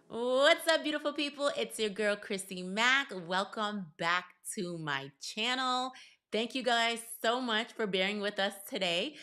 What's up, beautiful people? It's your girl, Crissy Mack. Welcome back to my channel. Thank you guys so much for bearing with us today.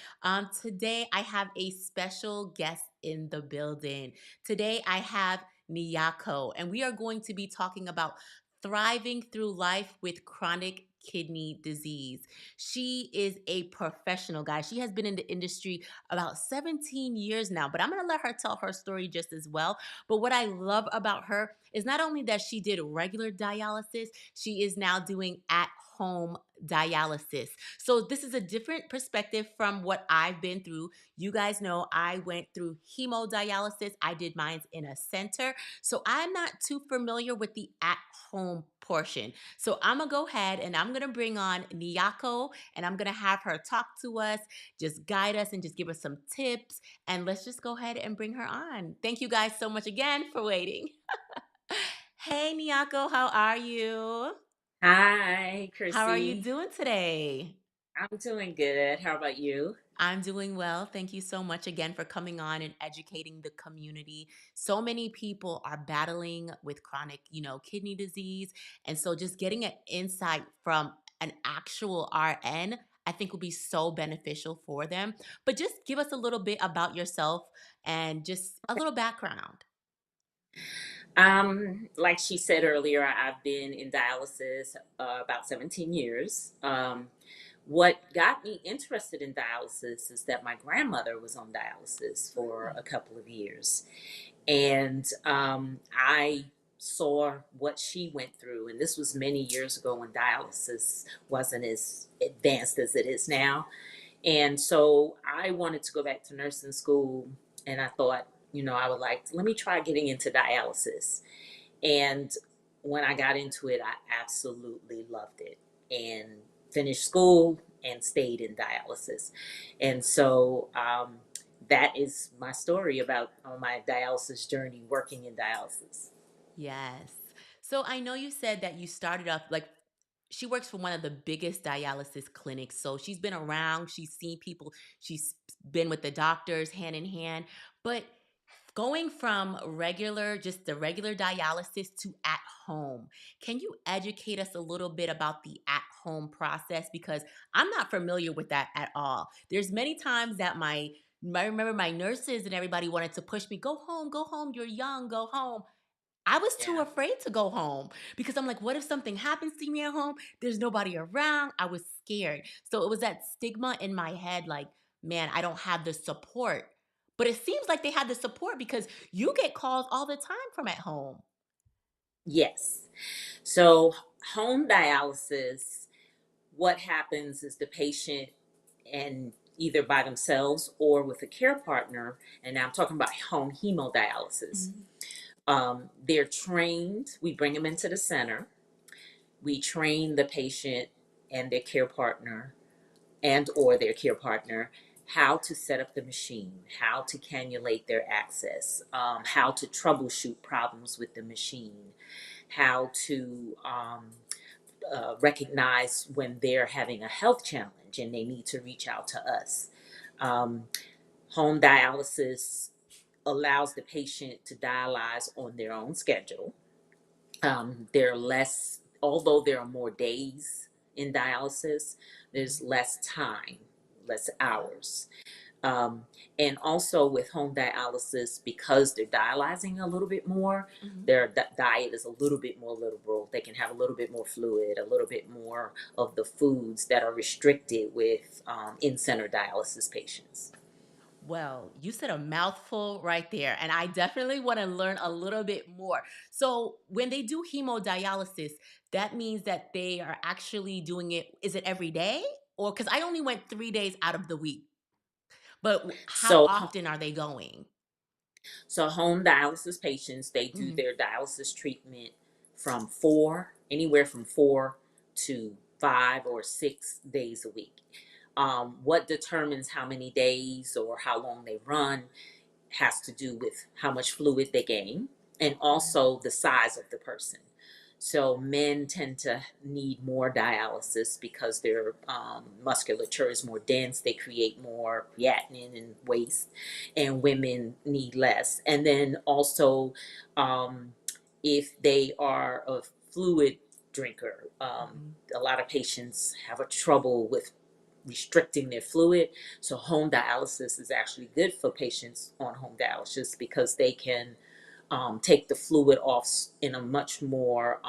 Today, I have a special guest in the building. Today, I have Niyako, and we are going to be talking about thriving through life with chronic kidney disease. She is a professional, guys. She has been in the industry about 17 years now, but I'm going to let her tell her story just as well. But what I love about her is not only that she did regular dialysis, she is now doing at home dialysis. So this is a different perspective from what I've been through. You guys know I went through hemodialysis. I did mine in a center. So I'm not too familiar with the at home portion. So I'm going to go ahead and I'm going to bring on Niyako and I'm going to have her talk to us, just guide us and just give us some tips, and let's just go ahead and bring her on. Thank you guys so much again for waiting. Hey, Niyako, how are you? Hi, How are you Crissy. doing today? I'm doing good. How about you? I'm doing well. Thank you so much again for coming on and educating the community. So many people are battling with chronic, kidney disease. And so just getting an insight from an actual RN, I think would be so beneficial for them. But just give us a little bit about yourself and just a little background. Like she said earlier, I've been in dialysis about 17 years. What got me interested in dialysis is that my grandmother was on dialysis for a couple of years. And I saw what she went through. And this was many years ago when dialysis wasn't as advanced as it is now. And so I wanted to go back to nursing school, and I thought, I would let me try getting into dialysis. And when I got into it, I absolutely loved it and finished school and stayed in dialysis. And so that is my story about on my dialysis journey, working in dialysis. Yes. So I know you said that you started off like she works for one of the biggest dialysis clinics. So she's been around, she's seen people, she's been with the doctors hand in hand. But going from just the regular dialysis to at home, can you educate us a little bit about the at home process? Because I'm not familiar with that at all. There's many times that I remember my nurses and everybody wanted to push me, go home, you're young, go home. I was too Yeah. afraid to go home because I'm like, what if something happens to me at home? There's nobody around. I was scared. So it was that stigma in my head like, man, I don't have the support. But it seems like they had the support because you get calls all the time from at home. Yes. So home dialysis, what happens is the patient and either by themselves or with a care partner, and now I'm talking about home hemodialysis. Mhm. They're trained. We bring them into the center. We train the patient and their care partner and or their care partner how to set up the machine, how to cannulate their access, how to troubleshoot problems with the machine, how to recognize when they're having a health challenge and they need to reach out to us. Um, Home dialysis allows the patient to dialyze on their own schedule. There are less, although there are more days in dialysis, there's less time, less hours. Um, and also with home dialysis, because they're dialyzing a little bit more, Mhm. their diet is a little bit more liberal. They can have a little bit more fluid, a little bit more of the foods that are restricted with in-center dialysis patients. Well, you said a mouthful right there, and I definitely want to learn a little bit more. So, when they do hemodialysis, that means that they are actually doing it, is it every day? Or because I only went 3 days out of the week, but how So, often are they going? so home dialysis patients, they do Mhm. their dialysis treatment from anywhere from 4 to 5 or 6 days a week. What determines how many days or how long they run has to do with how much fluid they gain and also the size of the person. So men tend to need more dialysis because their musculature is more dense. They create more creatinine and waste, and women need less. And then also, um, if they are a fluid drinker, Mhm. a lot of patients have a trouble with restricting their fluid. So home dialysis is actually good for patients on home dialysis because they can take the fluid off in a much more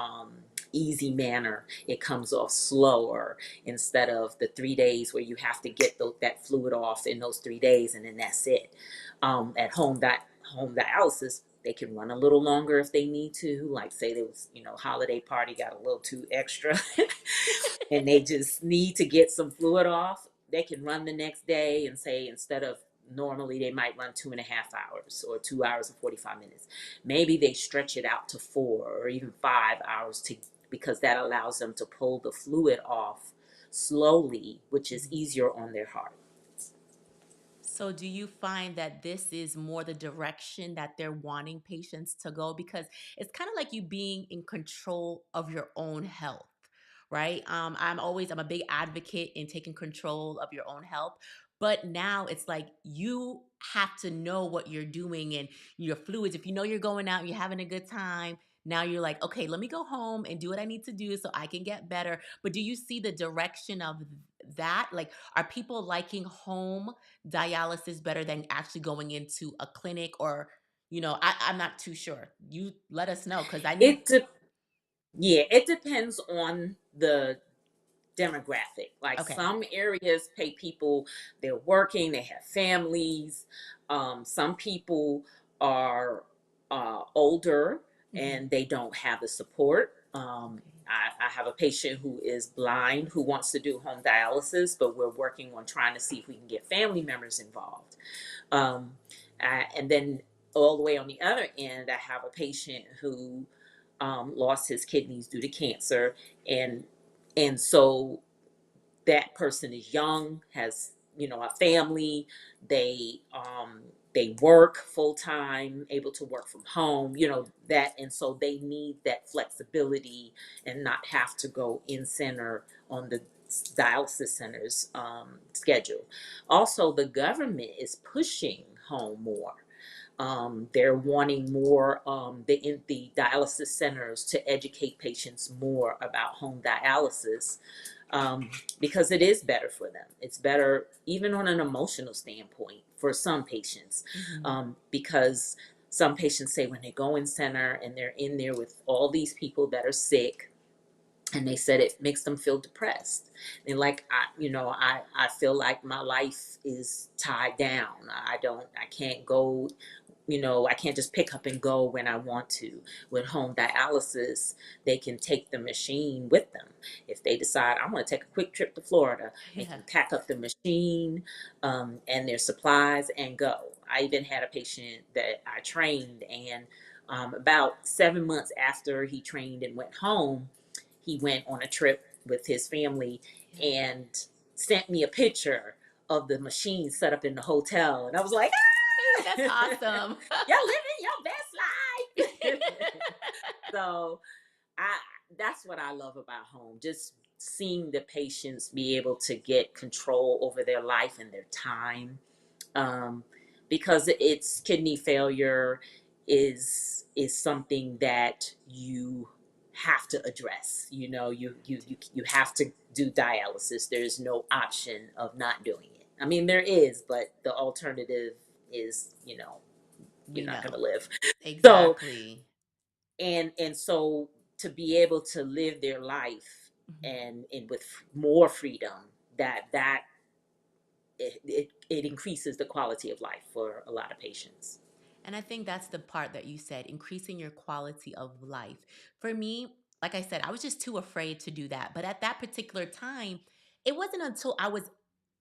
easy manner. It comes off slower instead of the 3 days where you have to get that fluid off in those 3 days and then that's it. At home dialysis, they can run a little longer if they need to. Like say there was, holiday party got a little too extra, and they just need to get some fluid off, they can run the next day and say instead of normally they might run 2.5 hours or 2 hours and 45 minutes. Maybe they stretch it out to 4 or even 5 hours because that allows them to pull the fluid off slowly, which is Mhm. easier on their heart. So, do you find that this is more the direction that they're wanting patients to go? Because it's kind of like you being in control of your own health, right? I'm a big advocate in taking control of your own health. But now it's like you have to know what you're doing and your fluids. If you know you're going out, you're having a good time. Now you're like, okay, let me go home and do what I need to do so I can get better. But do you see the direction of that? Like, are people liking home dialysis better than actually going into a clinic? Or I'm not too sure. You let us know because I need. It de- yeah, it depends on the demographic. Like Okay. some areas pay people, they're working, they have families. Some people are older Hmm. and they don't have the support. Okay. I have a patient who is blind who wants to do home dialysis, but we're working on trying to see if we can get family members involved. Um, and then all the way on the other end, I have a patient who lost his kidneys due to cancer, and so that person is young, has a family, they work full time, able to work from home, that, and so they need that flexibility and not have to go in center on the dialysis center's schedule. Also, the government is pushing home more. They're wanting more, the dialysis centers to educate patients more about home dialysis, because it is better for them. It's better even on an emotional standpoint for some patients, Hmm. because some patients say when they go in center and they're in there with all these people that are sick, and they said it makes them feel depressed. And like I feel like my life is tied down. I can't go, I can't just pick up and go when I want to. With home dialysis, they can take the machine with them. If they decide, I want to take a quick trip to Florida, they Yeah. can pack up the machine, and their supplies and go. I even had a patient that I trained, and about 7 months after he trained and went home, he went on a trip with his family Yeah. and sent me a picture of the machine set up in the hotel. And I was like, That's awesome. y'all living your best life. So I that's what I love about home. Just seeing the patients be able to get control over their life and their time. Um, because it's kidney failure is something that you have to address. You have to do dialysis. There's no option of not doing it. I mean, there is, but the alternative is, you're We not going to know. live. So, Exactly. and so to be able to live their life Mhm. and with more freedom, that it increases the quality of life for a lot of patients. And I think that's the part that you said, increasing your quality of life. For me, like I said, I was just too afraid to do that. But at that particular time, it wasn't until I was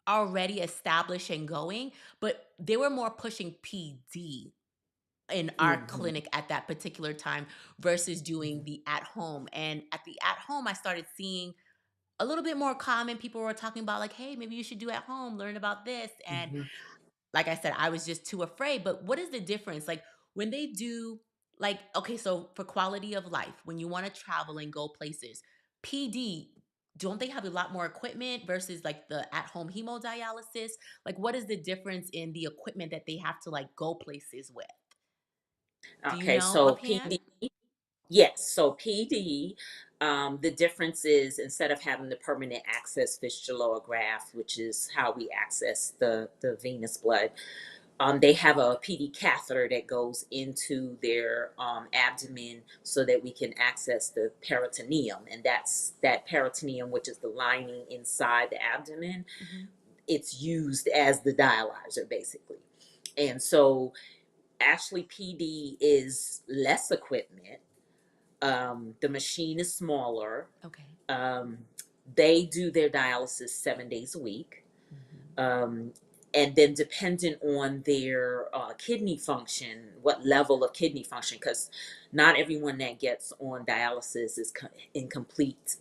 already established and going, but they were more pushing PD in our Hmm. clinic at that particular time versus doing the at home. And at the at home, I started seeing a little bit more common. People were talking about, like, hey, maybe you should do at home, learn about this. And Hmm. like I said, I was just too afraid. But what is the difference? Like when they do Like, okay, so for quality of life, when you want to travel and go places, PD, don't they have a lot more equipment versus like the at-home hemodialysis? Like, what is the difference in the equipment that they have to like go places with? Do you Okay, know so offhand? PD, yes, so PD, the difference is instead of having the permanent access fistula or graft, which is how we access the venous blood, they have a PD catheter that goes into their abdomen so that we can access the peritoneum. And that's that peritoneum, which is the lining inside the abdomen. Hmm. It's used as the dialyzer, basically. And so, actually, PD is less equipment. The machine is smaller. Okay. Um, they do their dialysis 7 days a week. Hmm. um, and then dependent on their kidney function, what level of kidney function, because not everyone that gets on dialysis is in complete,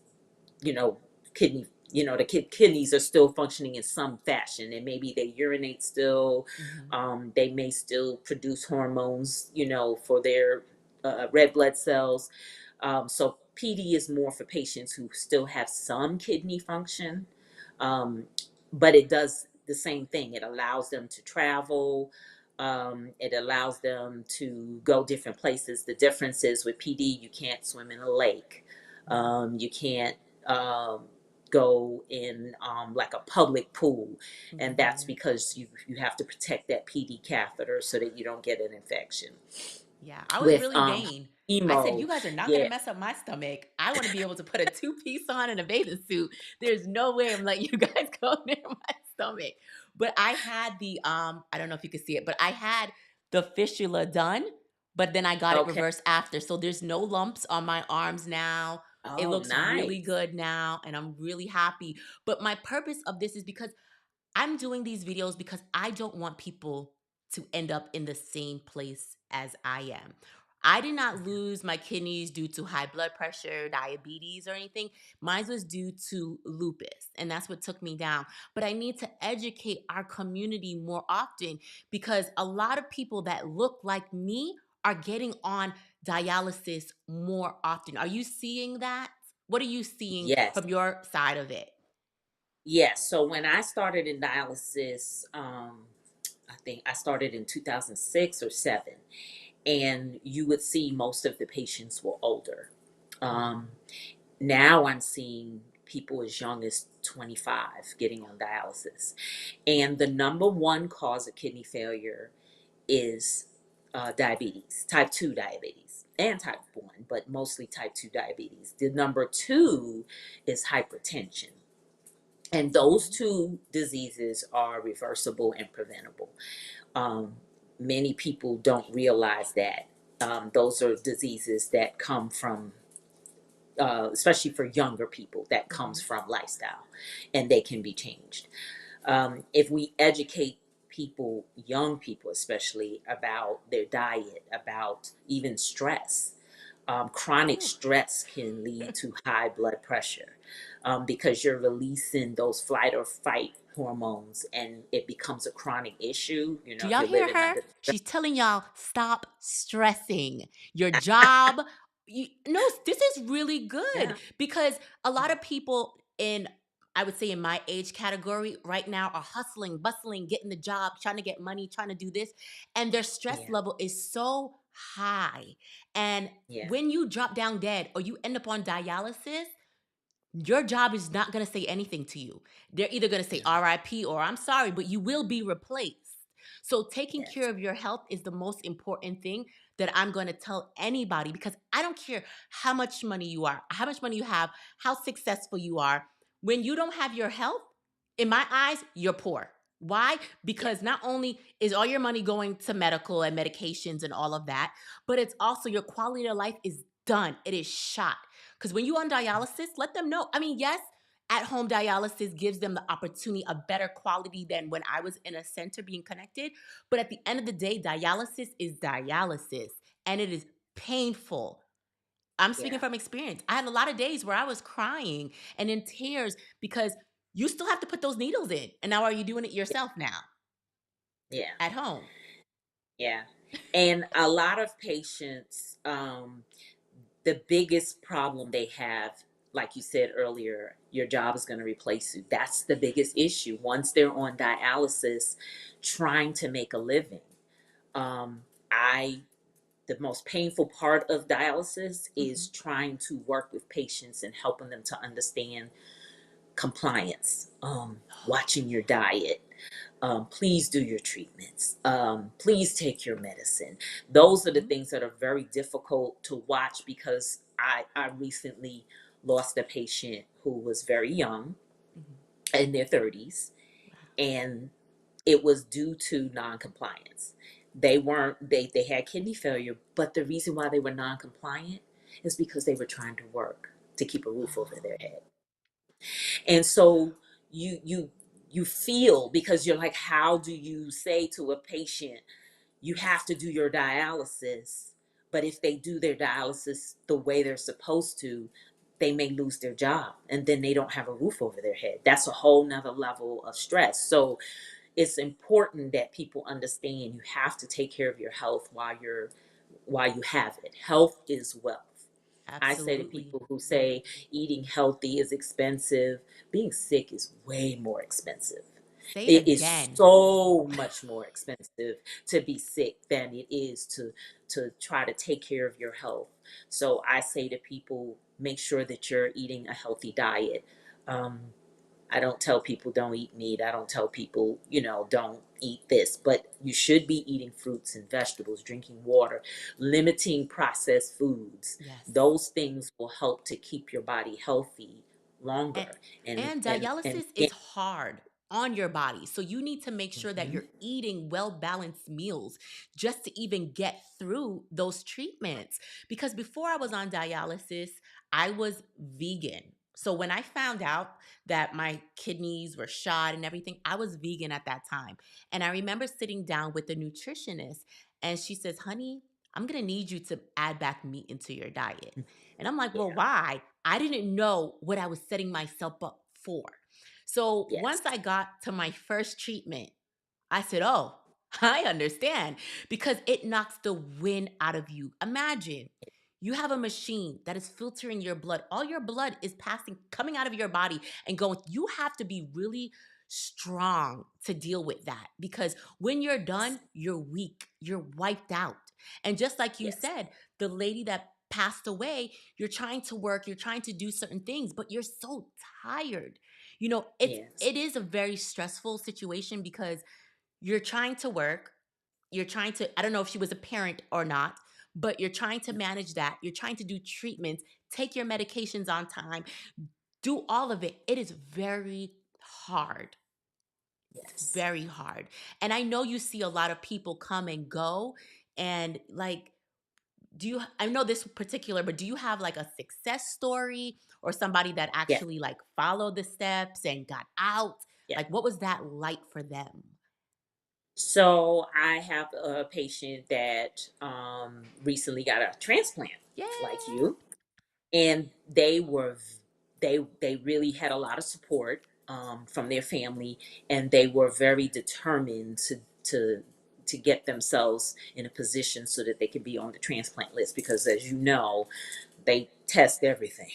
you know, kidney, the kidneys are still functioning in some fashion, and maybe they urinate still. Hmm. They may still produce hormones, for their red blood cells. So PD is more for patients who still have some kidney function, um, but it does the same thing. It allows them to travel. It allows them to go different places. The difference is with PD, you can't swim in a lake. Hmm. You can't um, go in like a public pool, and that's Hmm. because you have to protect that PD catheter so that you don't get an infection. Yeah, I was With really vain. I said, "You emo, guys are not gonna yeah, mess up my stomach. I want to be able to put a two-piece on and a bathing suit. There's no way I'm letting you guys go near my stomach." But I had the I don't know if you could see it, but I had the fistula done, but then I got it okay. reversed after. So there's no lumps on my arms now. It Oh, looks really nice. good now, and I'm really happy. But my purpose of this is because I'm doing these videos because I don't want people to end up in the same place as I am. I did not Yeah. lose my kidneys due to high blood pressure, diabetes, or anything. Mine was due to lupus, and that's what took me down. But I need to educate our community more often because a lot of people that look like me are getting on dialysis more often. Are you seeing that? What are you seeing Yes. from your side of it? Yes. So when I started in dialysis, I think I started in 2006 or 7, and you would see most of the patients were older. Um, Mhm. Now I'm seeing people as young as 25 getting on dialysis. And the number one cause of kidney failure is diabetes, type 2 diabetes, and type 1, but mostly type 2 diabetes. The number two is hypertension. And those Mhm. two diseases are reversible and preventable. Um, Many people don't realize that. Those are diseases that come from, especially for younger people, that comes Mhm. from lifestyle, and they can be changed. If we educate people, young people especially, about their diet, about even stress, chronic Ooh. stress can lead to high blood pressure, because you're releasing those flight or fight hormones, and it becomes a chronic issue. Do If y'all you're hear living her? under stress. She's telling y'all stop stressing. Your job. No, this is really good Yeah, because a lot of people in, I would say, in my age category right now are hustling, bustling, getting the job, trying to get money, trying to do this, and their stress yeah, level is so high. And yeah, when you drop down dead or you end up on dialysis, your job is not going to say anything to you. They're either going to say no, RIP or I'm sorry, but you will be replaced. So, taking care yes, of your health is the most important thing that I'm going to tell anybody because I don't care how much money you are, how much money you have, how successful you are. When you don't have your health, in my eyes, you're poor. Why? yeah, Because not only is all your money going to medical and medications and all of that, but it's also your quality of life is done. It is shot. Because when you on dialysis, let them know. I mean, yes, at home dialysis gives them the opportunity, a better quality than when I was in a center being connected. But at the end of the day, dialysis is dialysis and it is painful. I'm speaking yeah, from experience. I had a lot of days where I was crying and in tears because you still have to put those needles in. And now are you doing it yourself now yeah, at home? yeah. And a lot of patients, the biggest problem they have, like you said earlier, your job is going to replace you. That's the biggest issue. Once they're on dialysis, trying to make a living. Um, I the most painful part of dialysis is Mhm. trying to work with patients and helping them to understand compliance, watching your diet. Please do your treatments. Please take your medicine. Those are the Mhm. things that are very difficult to watch because I recently lost a patient who was very young, Mhm. in their 30s, Wow. and it was due to non-compliance. They had kidney failure, but the reason why they were non-compliant is because they were trying to work to keep a roof over their Oh, head. And so you feel, because you're like, how do you say to a patient, you have to do your dialysis, but if they do their dialysis the way they're supposed to, they may lose their job and then they don't have a roof over their head. That's a whole nother level of stress. So it's important that people understand you have to take care of your health while you have it. Health is wealth. I say to absolutely. people who say eating healthy is expensive, being sick is way more expensive. Say it It is again. so much more expensive to be sick than it is to try to take care of your health. So I say to people, make sure that you're eating a healthy diet. Um, I don't tell people don't eat meat. I don't tell people, don't eat this, but you should be eating fruits and vegetables, drinking water, limiting processed foods. Yes. Those things will help to keep your body healthy And, longer. And dialysis is hard on your body. So you need to make sure that mhm, you're eating well balanced meals just to even get through those treatments. Because before I was on dialysis, I was vegan. So when I found out that my kidneys were shot and everything, I was vegan at that time. And I remember sitting down with the nutritionist and she says, "Honey, I'm going to need you to add back meat into your diet." And I'm like, "Well, yeah, why?" I didn't know what I was setting myself up for. So yes, once I got to my first treatment, I said, "Oh, I understand," because it knocks the wind out of you. Imagine you have a machine that is filtering your blood. All your blood is passing, coming out of your body and going. You have to be really strong to deal with that because when you're done, you're weak, you're wiped out. And just like you yes, said, the lady that passed away, you're trying to work, you're trying to do certain things, but you're so tired. It's yes, it is a very stressful situation because you're trying to work, you're trying to, I don't know if she was a parent or not, but you're trying to manage that. You're trying to do treatments, take your medications on time, do all of it. It is very hard. It's yes. very hard. And I know you see a lot of people come and go and like I know this particular, but do you have like a success story or somebody that Yes, actually like followed the steps and got out? yes. Like what was that like for them? So I have a patient that recently got a transplant, like Yeah. you, and they really had a lot of support from their family, and they were very determined to get themselves in a position so that they could be on the transplant list, because as you know, they test everything,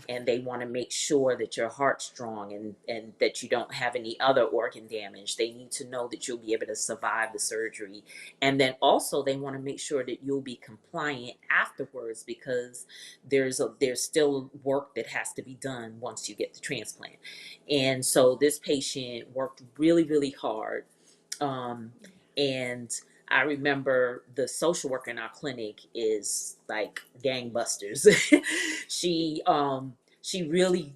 and Everything. they want to make sure that your heart's strong, and that you don't have any other organ damage. They need to know that you'll be able to survive the surgery, and then also they want to make sure that you'll be compliant afterwards, because there's still work that has to be done once you get the transplant. And so this patient worked really, really hard, um, and I remember the social worker in our clinic is like gangbusters. She really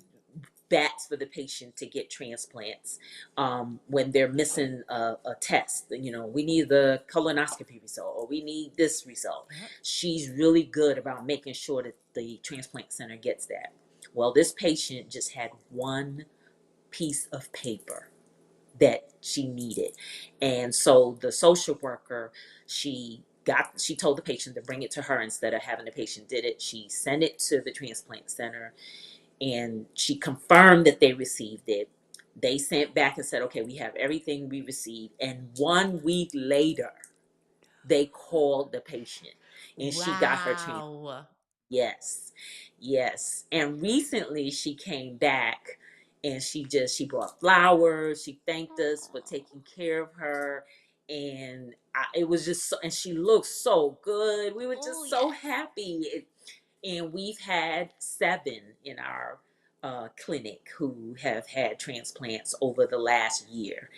bats for the patient to get transplants when they're missing a test. We need the colonoscopy result, or we need this result. Yep. She's really good about making sure that the transplant center gets that. Well, this patient just had one piece of paper that she needed. And so the social worker, she told the patient to bring it to her instead of having the patient did it. She sent it to the transplant center and she confirmed that they received it. They sent back and said, okay, we have everything we received. And 1 week later, they called the patient and she got her trans. Wow. Yes, yes. And recently she came back and she brought flowers. She thanked us for Aw. taking care of her. And it was just so, and she looked so good. We were Oh, just so yes. happy. And we've had 7 in our clinic who have had transplants over the last year.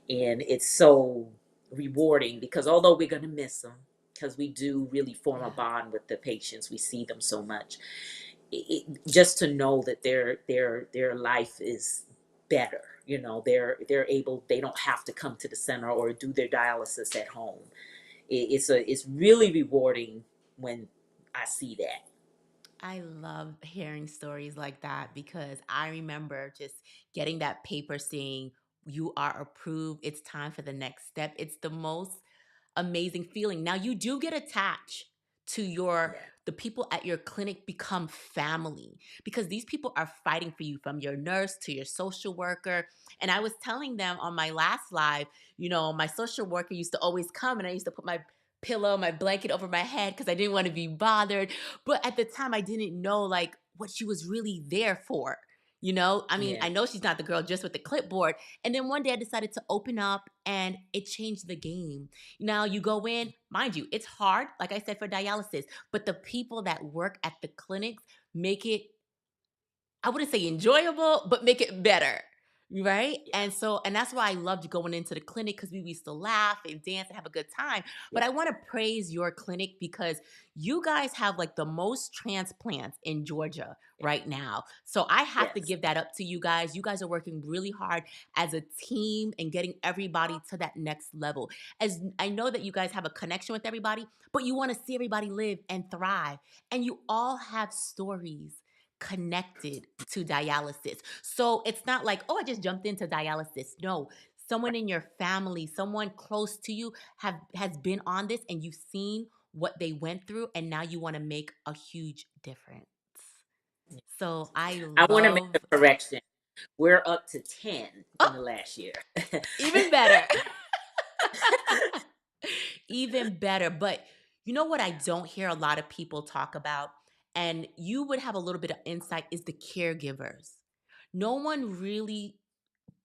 And it's so rewarding because although we're going to miss them, because we do really form a Yeah. bond with the patients, we see them so much. Just to know that their life is better, they're able, they don't have to come to the center or do their dialysis at home. It's really rewarding when I see that. I love hearing stories like that because I remember just getting that paper saying you are approved. It's time for the next step. It's the most amazing feeling. Now you do get attached to Yeah. the people at your clinic become family because these people are fighting for you from your nurse to your social worker. And I was telling them on my last live, my social worker used to always come and I used to put my pillow, my blanket over my head because I didn't want to be bothered. But at the time I didn't know like what she was really there for. I mean, Yeah. I know she's not the girl just with the clipboard. And then one day I decided to open up and it changed the game. Now you go in, mind you, it's hard, like I said, for dialysis, but the people that work at the clinics make it, I wouldn't say enjoyable, but make it better. Right. Yeah. And that's why I loved going into the clinic because we used to laugh and dance and have a good time. But Yeah. I want to praise your clinic because you guys have like the most transplants in Georgia Yeah. right now. So I have to Yes. give that up to you guys. You guys are working really hard as a team and getting everybody to that next level. As I know that you guys have a connection with everybody, but you want to see everybody live and thrive. And you all have stories connected to dialysis. So it's not like, oh, I just jumped into dialysis. No, someone in your family, someone close to you has been on this and you've seen what they went through and now you want to make a huge difference. So I I want to make love a correction. We're up to 10 in the oh, last year. even better. Even better. But you know what I don't hear a lot of people talk about? And you would have a little bit of insight is the caregivers. No one really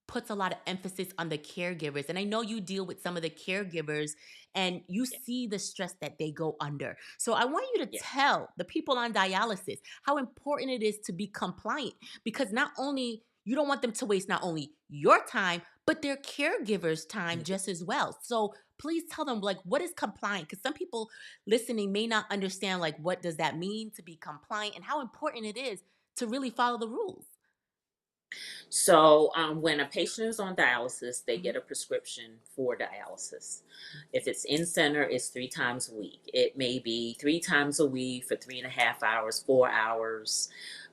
puts a lot of emphasis on the caregivers. And I know you deal with some of the caregivers and you Yeah. see the stress that they go under. So I want you to Yeah. tell the people on dialysis how important it is to be compliant because not only you don't want them to waste not only your time, but their caregivers' time just as well. So please tell them like what is compliant because some people listening may not understand like what does that mean to be compliant and how important it is to really follow the rules. So, when a patient is on dialysis, they Mhm. get a prescription for dialysis. If it's in center, it's 3 times a week. It may be 3 times a week for 3.5 hours, 4 hours.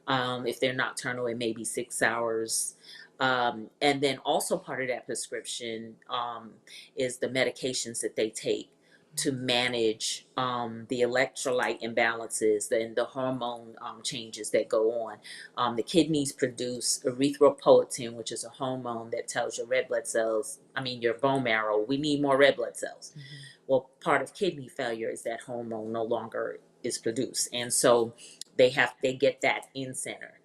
If they're nocturnal, it may be 6 hours. And then also part of that prescription is the medications that they take to manage the electrolyte imbalances and the hormone changes that go on. The kidneys produce erythropoietin, which is a hormone that tells your red blood cells, I mean, your bone marrow, we need more red blood cells. Mhm. Well, part of kidney failure is that hormone no longer is produced. And so they get that in center.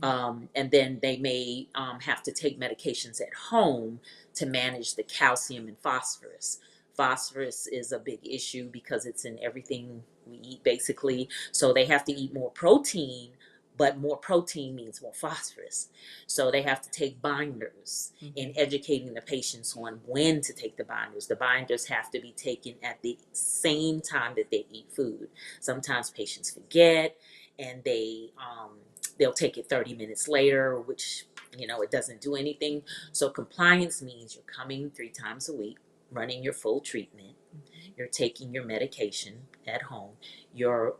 And then they may have to take medications at home to manage the calcium and phosphorus. Phosphorus is a big issue because it's in everything we eat, basically. So they have to eat more protein, but more protein means more phosphorus. So they have to take binders and Mhm. educating the patients on when to take the binders. The binders have to be taken at the same time that they eat food. Sometimes patients forget and they'll take it 30 minutes later, which it doesn't do anything. So compliance means you're coming 3 times a week, running your full treatment, Mhm. you're taking your medication at home, you're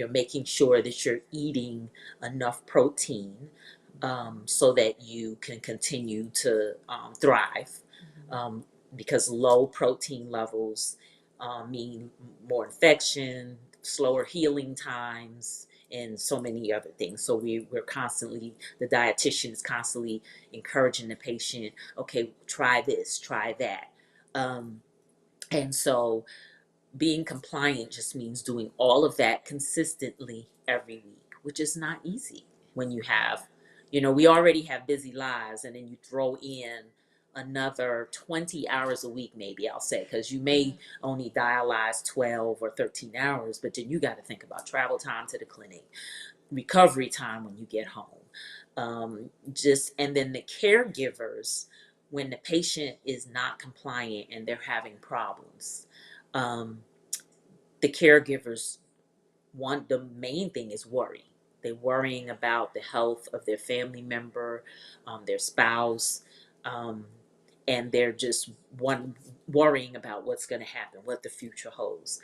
making sure that you're eating enough protein so that you can continue to thrive. Mhm. Um, because low protein levels mean more infection, slower healing times, and so many other things. So we're constantly, the dietitian is constantly encouraging the patient, okay, try this, try that. And so being compliant just means doing all of that consistently every week, which is not easy when you have, we already have busy lives, and then you throw in another 20 hours a week, maybe I'll say, because you Yeah. may only dialyze 12 or 13 hours, but then you got to think about travel time to the clinic, recovery time when you get home. And then the caregivers, when the patient is not compliant and they're having problems, um, the caregivers want, the main thing is worry. They're worrying about the health of their family member, their spouse, um, and they're just worrying about what's going to happen, what the future holds.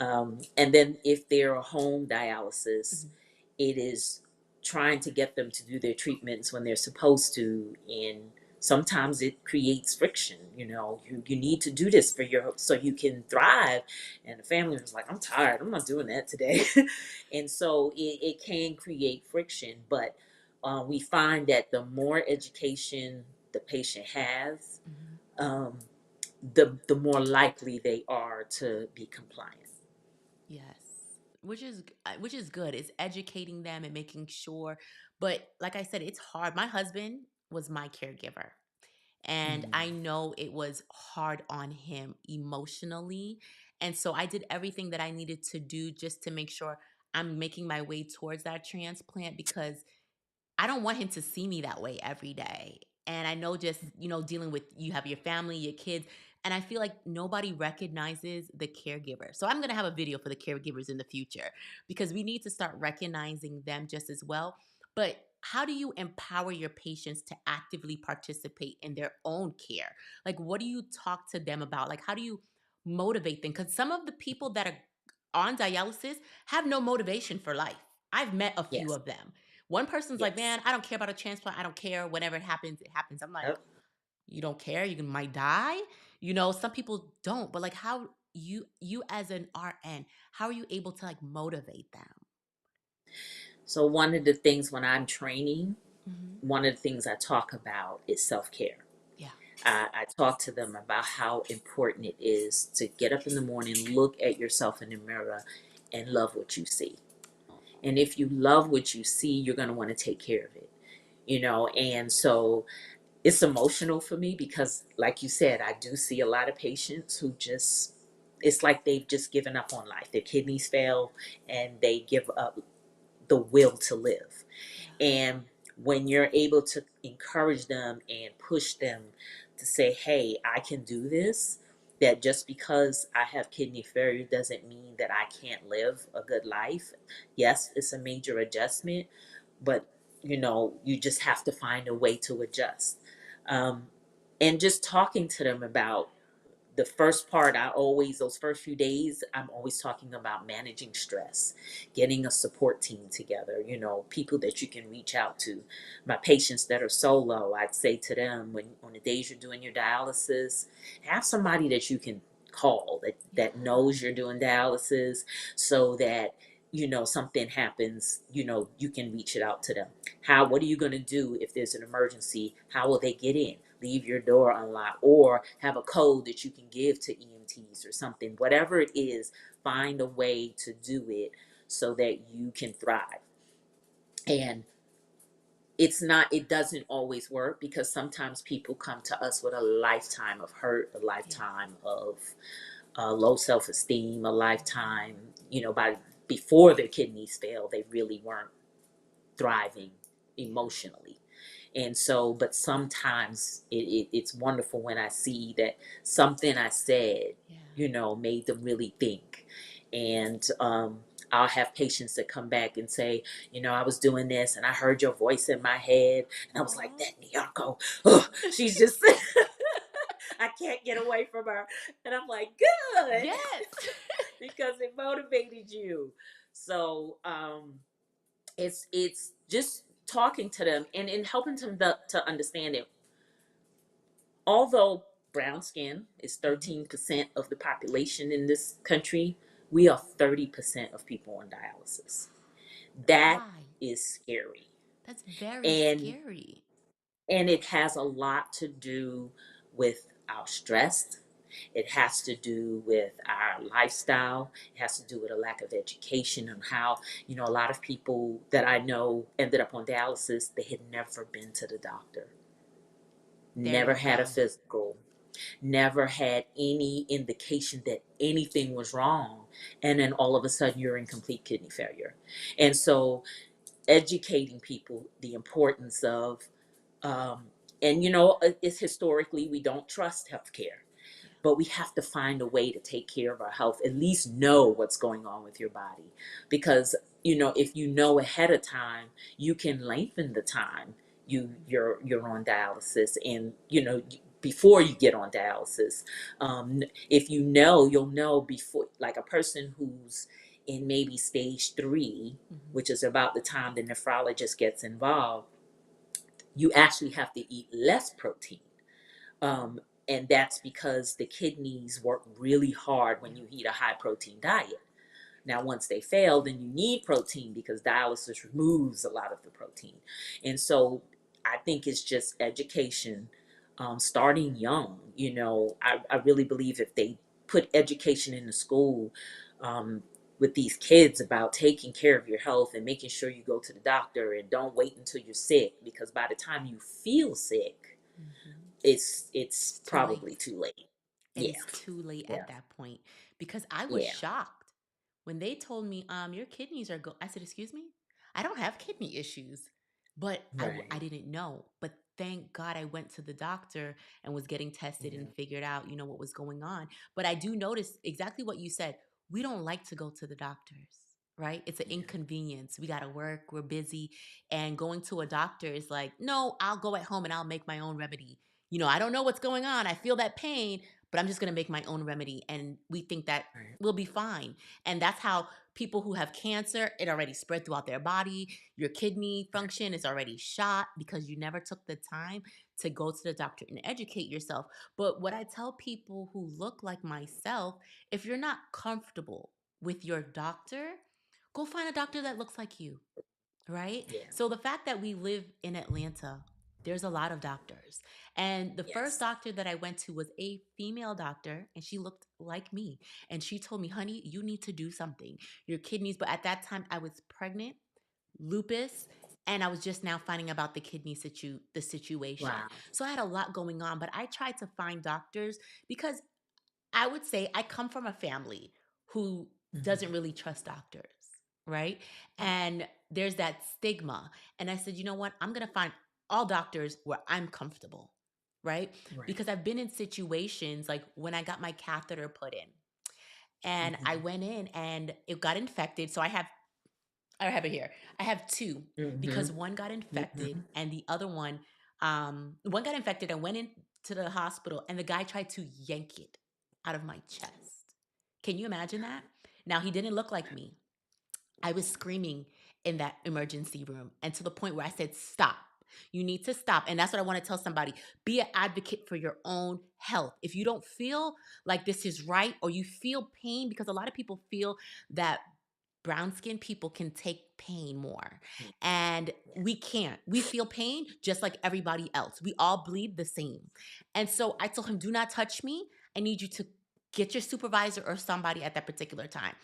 And then if they're a home dialysis, Mhm. it is trying to get them to do their treatments when they're supposed to, and sometimes it creates friction. You need to do this for your, so you can thrive, and the family was like, I'm tired, I'm not doing that today. And so it can create friction, but we find that the more education the patient has, Mhm. um, the more likely they are to be compliant. Yes. Which is good. It's educating them and making sure. But like I said, it's hard. My husband was my caregiver. And Mm. I know it was hard on him emotionally. And so I did everything that I needed to do just to make sure I'm making my way towards that transplant, because I don't want him to see me that way every day. And I know, just, dealing with, you have your family, your kids, and I feel like nobody recognizes the caregiver. So I'm going to have a video for the caregivers in the future, because we need to start recognizing them just as well. But how do you empower your patients to actively participate in their own care? Like, what do you talk to them about? Like, how do you motivate them? Because some of the people that are on dialysis have no motivation for life. I've met a few Yes. of them. One person's like, Yes. man, I don't care about a transplant. I don't care. Whenever it happens, it happens. I'm like, Yep. you don't care. Might die. Some people don't. But like, how you as an RN, how are you able to like motivate them? So one of the things when I'm training, Hmm. one of the things I talk about is self-care. Yeah. I talk to them about how important it is to get up in the morning, look at yourself in the mirror, and love what you see. And if you love what you see, you're going to want to take care of it. And so it's emotional for me because, like you said, I do see a lot of patients who just, it's like they've just given up on life. Their kidneys fail and they give up the will to live. Yeah. And when you're able to encourage them and push them to say, hey, I can do this, that just because I have kidney failure doesn't mean that I can't live a good life. Yes, it's a major adjustment, but you just have to find a way to adjust. Um, and just talking to them about the first part, those first few days, I'm always talking about managing stress, getting a support team together, people that you can reach out to. My patients that are solo, I'd say to them, when on the days you're doing your dialysis, have somebody that you can call that Yeah. knows you're doing dialysis, so that something happens, you can reach it out to them. What are you going to do if there's an emergency? How will they get in? Leave your door unlocked, or have a code that you can give to EMTs or something. Whatever it is, find a way to do it so that you can thrive. And it doesn't always work, because sometimes people come to us with a lifetime of hurt, a Yeah. lifetime of low self-esteem, a lifetime, Mhm. by before their kidneys fail, they really weren't thriving Yeah. emotionally. And so, but sometimes it's wonderful when I see that something I said, Yeah. made them really think. And I'll have patients that come back and say, I was doing this and I heard your voice in my head. And I was like, Aw. that Nyako, oh, she's just, I can't get away from her. And I'm like, good, Yes. because it motivated you. So, it's just talking to them and helping them to understand it. Although brown skin is Mhm. 13% of the population in this country, we are 30% of people on dialysis. That Why? is scary. That's very And scary. it has a lot to do with our stress. It has to do with our lifestyle. It has to do with a lack of education on how, a lot of people that I know ended up on dialysis, they had never been to the doctor, There never you had a go. physical, never had any indication that anything was wrong. And then all of a sudden, you're in complete kidney failure. And so, educating people the importance of, um, and it's historically, we don't trust healthcare, Yeah. but we have to find a way to take care of our health, at least know what's going on with your body. Because if you know ahead of time, you can lengthen the time you're on dialysis, and before you get on dialysis. If you'll know before, like a person who's in maybe stage 3, Mhm. which is about the time the nephrologist gets involved. You actually have to eat less protein, um, and that's because the kidneys work really hard when Yeah. you eat a high protein diet. Now, once they fail, then you need protein because dialysis removes a lot of the protein. And so I think it's just education, starting young. I really believe if they put education in the school, um, with these kids about taking care of your health and making sure you go to the doctor and don't wait until you're sick, because by the time you feel sick, Mhm. it's It's too late. probably too late. It Yeah, is too late yeah, at that point because I was yeah. shocked when they told me, your kidneys are go. I said, excuse me, I don't have kidney issues, but I Right. didn't know. But thank God I went to the doctor and was getting tested and Yeah. figured out, what was going on. But I do notice exactly what you said. We don't like to go to the doctors, right? It's an Yeah. inconvenience. We got to work, we're busy, and going to a doctor is like, no, I'll go at home and I'll make my own remedy. I don't know what's going on. I feel that pain, but I'm just going to make my own remedy. And we think that Right. we'll be fine. And that's how people who have cancer, it already spread throughout their body. Your kidney Right. function is already shot because you never took the time to go to the doctor and educate yourself. But what I tell people who look like myself, if you're not comfortable with your doctor, go find a doctor that looks like you, right? Yeah. So the fact that we live in Atlanta, there's a lot of doctors. And the first Yes. doctor that I went to was a female doctor, and she looked like me. And she told me, honey, you need to do something. Your kidneys, but at that time I was pregnant, lupus, and I was just now finding about the situation. Wow. So I had a lot going on, but I tried to find doctors because I would say I come from a family who doesn't Hmm. really trust doctors, right? And there's that stigma. And I said, you know what? I'm going to find all doctors where I'm comfortable, right? Right. Because I've been in situations like when I got my catheter put in and I Hmm. went in and it got infected. So I have it here. I have two Hmm. because one got infected Hmm. and the other one got infected and went into the hospital and the guy tried to yank it out of my chest. Can you imagine that? Now he didn't look like me. I was screaming in that emergency room and to the point where I said, stop. You need to stop. And that's what I want to tell somebody. Be an advocate for your own health. If you don't feel like this is right or you feel pain, because a lot of people feel that brown skinned people can take pain more. And Yeah. we can't. We feel pain just like everybody else. We all bleed the same. And so I told him, do not touch me. I need you to get your supervisor or somebody at that particular time.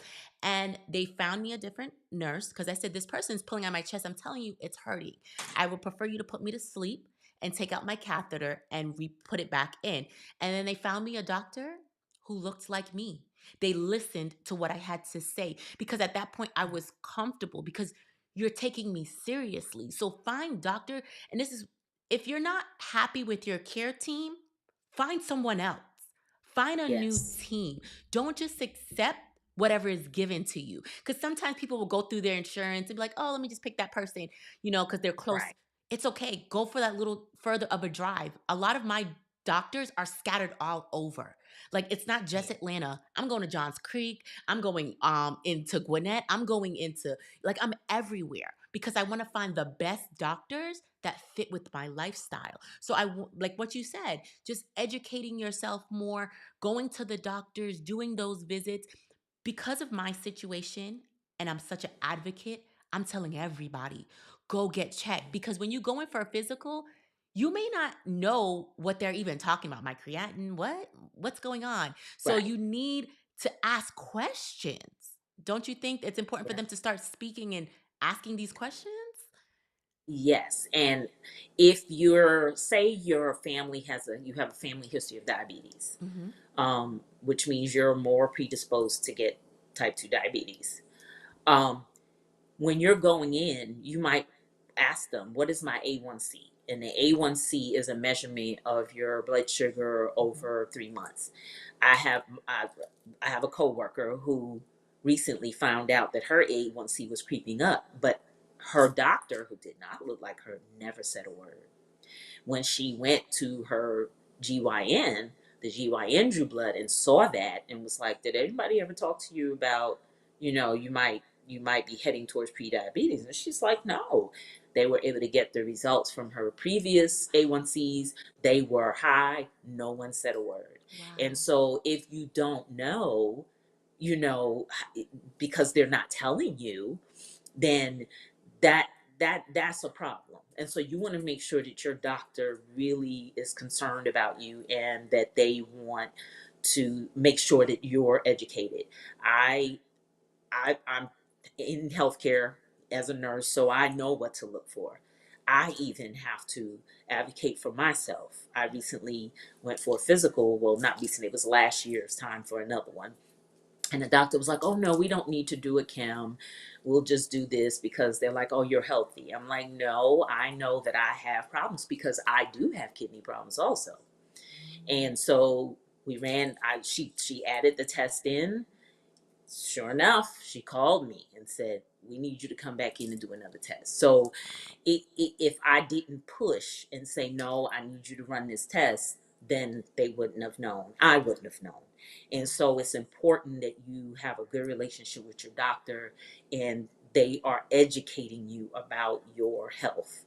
And they found me a different nurse because I said, this person's pulling on my chest. I'm telling you, it's hurting. I would prefer you to put me to sleep and take out my catheter and put it back in. And then they found me a doctor who looked like me. They listened to what I had to say because at that point I was comfortable because you're taking me seriously. So find doctor, and this is if you're not happy with your care team, find someone else. Find a new Yes. team. Don't just accept whatever is given to you. Because sometimes people will go through their insurance and be like, oh, let me just pick that person, because they're close. Right. It's okay. Go for that little further of a drive. A lot of my doctors are scattered all over. Like it's not just Yeah. Atlanta. I'm going to Johns Creek. I'm going into Gwinnett. I'm going into I'm everywhere because I want to find the best doctors that fit with my lifestyle. So like what you said, just educating yourself more, going to the doctors, doing those visits because of my situation and I'm such an advocate, I'm telling everybody, go get checked because when you go in for a physical, you may not know what they're even talking about. My creatinine, what? What's going on? So Right. you need to ask questions. Don't you think it's important for Yeah. them to start speaking and asking these questions? Yes. And if you're, say your family you have a family history of diabetes, Hmm. which means you're more predisposed to get type 2 diabetes. Um, when you're going in, you might ask them, what is my A1C? And the A1C is a measurement of your blood sugar Hmm. over 3 months. I have I, I have a coworker who recently found out that her A1C was creeping up, but her doctor, who did not look like her, never said a word. When she went to her GYN, the GYN drew blood and saw that and was like, "Did anybody ever talk to you about, you might be heading towards prediabetes?" And she's like, "No." They were able to get the results from her previous A1Cs. They were high. No one said a word. And Wow. so if you don't know, you know, because they're not telling you, then that that's a problem. And so you want to make sure that your doctor really is concerned about you and that they want to make sure that you're educated. I i'm in healthcare as a nurse, so I know what to look for. I even have to advocate for myself. I recently went for a physical, well, not recently, it was last year. It's time for another one. And the doctor was like, "Oh no, we don't need to do a chem. We'll just do this," because they're like, "Oh, you're healthy." I'm like, "No, I know that I have problems because I do have kidney problems also." And so we ran. She added the test in. Sure enough, she called me and said, "We need you to come back in and do another test." So if I didn't push and say, "No, I need you to run this test," then they wouldn't have known. I wouldn't have known. And so it's important that you have a good relationship with your doctor and they are educating you about your health.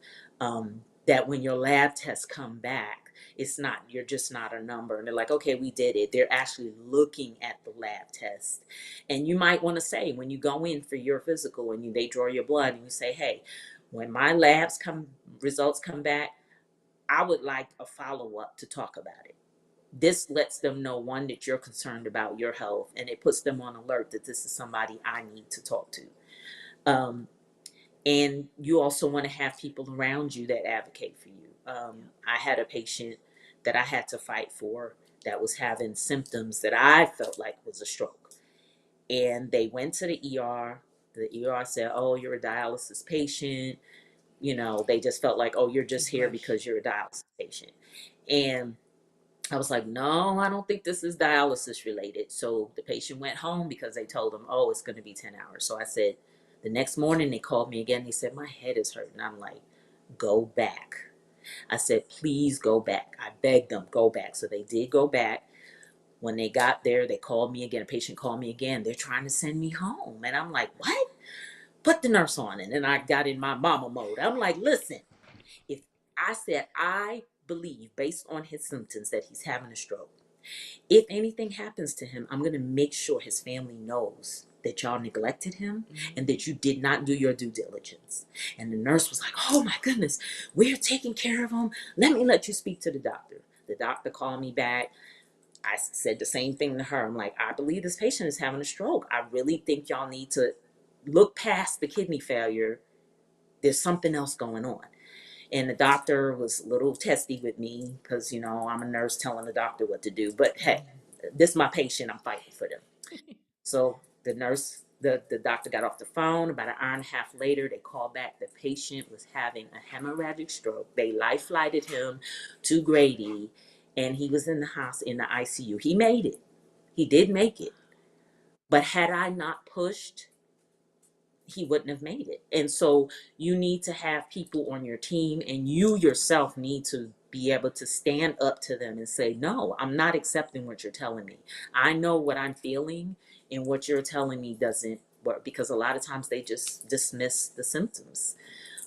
That when your lab tests come back, it's not, you're just not a number. And they're like, "Okay, we did it." They're actually looking at the lab test. And you might want to say, when you go in for your physical and they draw your blood and you say, "Hey, when my results come back, I would like a follow-up to talk about it." This lets them know, one, that you're concerned about your health, and it puts them on alert that this is somebody I need to talk to. Um, and you also want to have people around you that advocate for you. Yep. I had a patient that I had to fight for that was having symptoms that I felt like was a stroke. And they went to the ER. The ER said, "Oh, you're a dialysis patient." They just felt like, "Oh, you're just Just here rush. because you're a dialysis patient." And I was like, "No, I don't think this is dialysis related." So the patient went home because they told him, "Oh, it's going to be 10 hours." So I said, the next morning they called me again. They said, "My head is hurting." I'm like, "Go back." I said, "Please go back." I begged them, "Go back." So they did go back. When they got there, they called me again. A patient called me again. They're trying to send me home. And I'm like, "What?" Put the nurse on it. And I got in my mama mode. I'm like, "Listen, if I said I believe based on his symptoms that he's having a stroke, if anything happens to him, I'm going to make sure his family knows that y'all neglected him and Hmm. that you did not do your due diligence." And the nurse was like, "Oh my goodness, we're taking care of him. Let you speak to the doctor." The doctor called me back. I said the same thing to her. I'm like, "I believe this patient is having a stroke. I really think y'all need to look past the kidney failure. There's something else going on." And the doctor was a little testy with me because, I'm a nurse telling the doctor what to do. But hey, this is my patient. I'm fighting for them. So the doctor got off the phone. About an hour and a half later, they called back. The patient was having a hemorrhagic stroke. They life flighted him to Grady, and he was in the house in the ICU. He made it. He did make it. But had I not pushed, he wouldn't have made it. And so you need to have people on your team, and you yourself need to be able to stand up to them and say, "No, I'm not accepting what you're telling me. I know what I'm feeling, and what you're telling me doesn't work." Because a lot of times they just dismiss the symptoms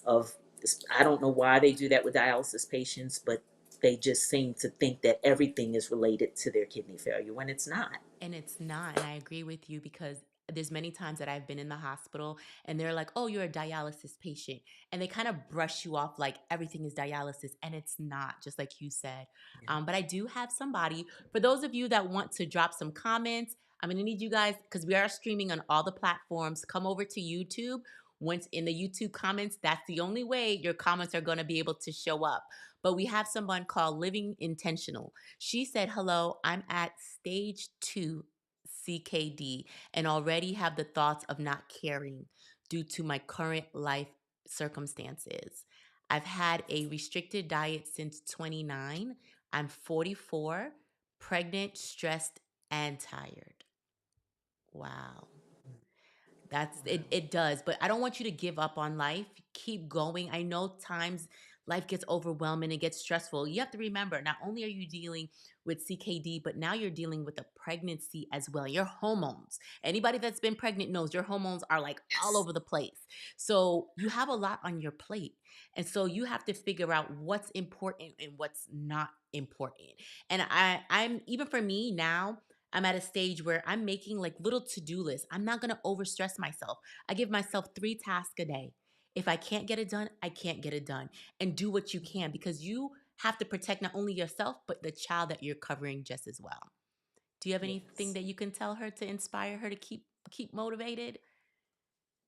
of this. I don't know why they do that with dialysis patients, but they just seem to think that everything is related to their kidney failure when it's not. And it's not. And I agree with you because there's many times that I've been in the hospital and they're like, "Oh, you're a dialysis patient." And they kind of brush you off like everything is dialysis, and it's not, just like you said. Yeah. But I do have somebody. For those of you that want to drop some comments, I'm going to need you guys, because we are streaming on all the platforms. Come over to YouTube. Once in the YouTube comments, that's the only way your comments are going to be able to show up. But we have someone called Living Intentional. She said, "Hello, I'm at stage 2 CKD and already have the thoughts of not caring due to my current life circumstances. I've had a restricted diet since 29. I'm 44, pregnant, stressed, and tired." Wow. That's it. Wow. It does, but I don't want you to give up on life. Keep going. I know times life gets overwhelming, it gets stressful. You have to remember, not only are you dealing with CKD, but now you're dealing with a pregnancy as well. Your hormones. Anybody that's been pregnant knows your hormones are like all Yes. over the place. So you have a lot on your plate. And so you have to figure out what's important and what's not important. And I'm even for me now, I'm at a stage where I'm making like little to-do lists. I'm not going to overstress myself. I give myself 3 tasks a day. If I can't get it done, I can't get it done. And do what you can, because you have to protect not only yourself but the child that you're covering just as well. Do you have anything Yes. that you can tell her to inspire her to keep motivated?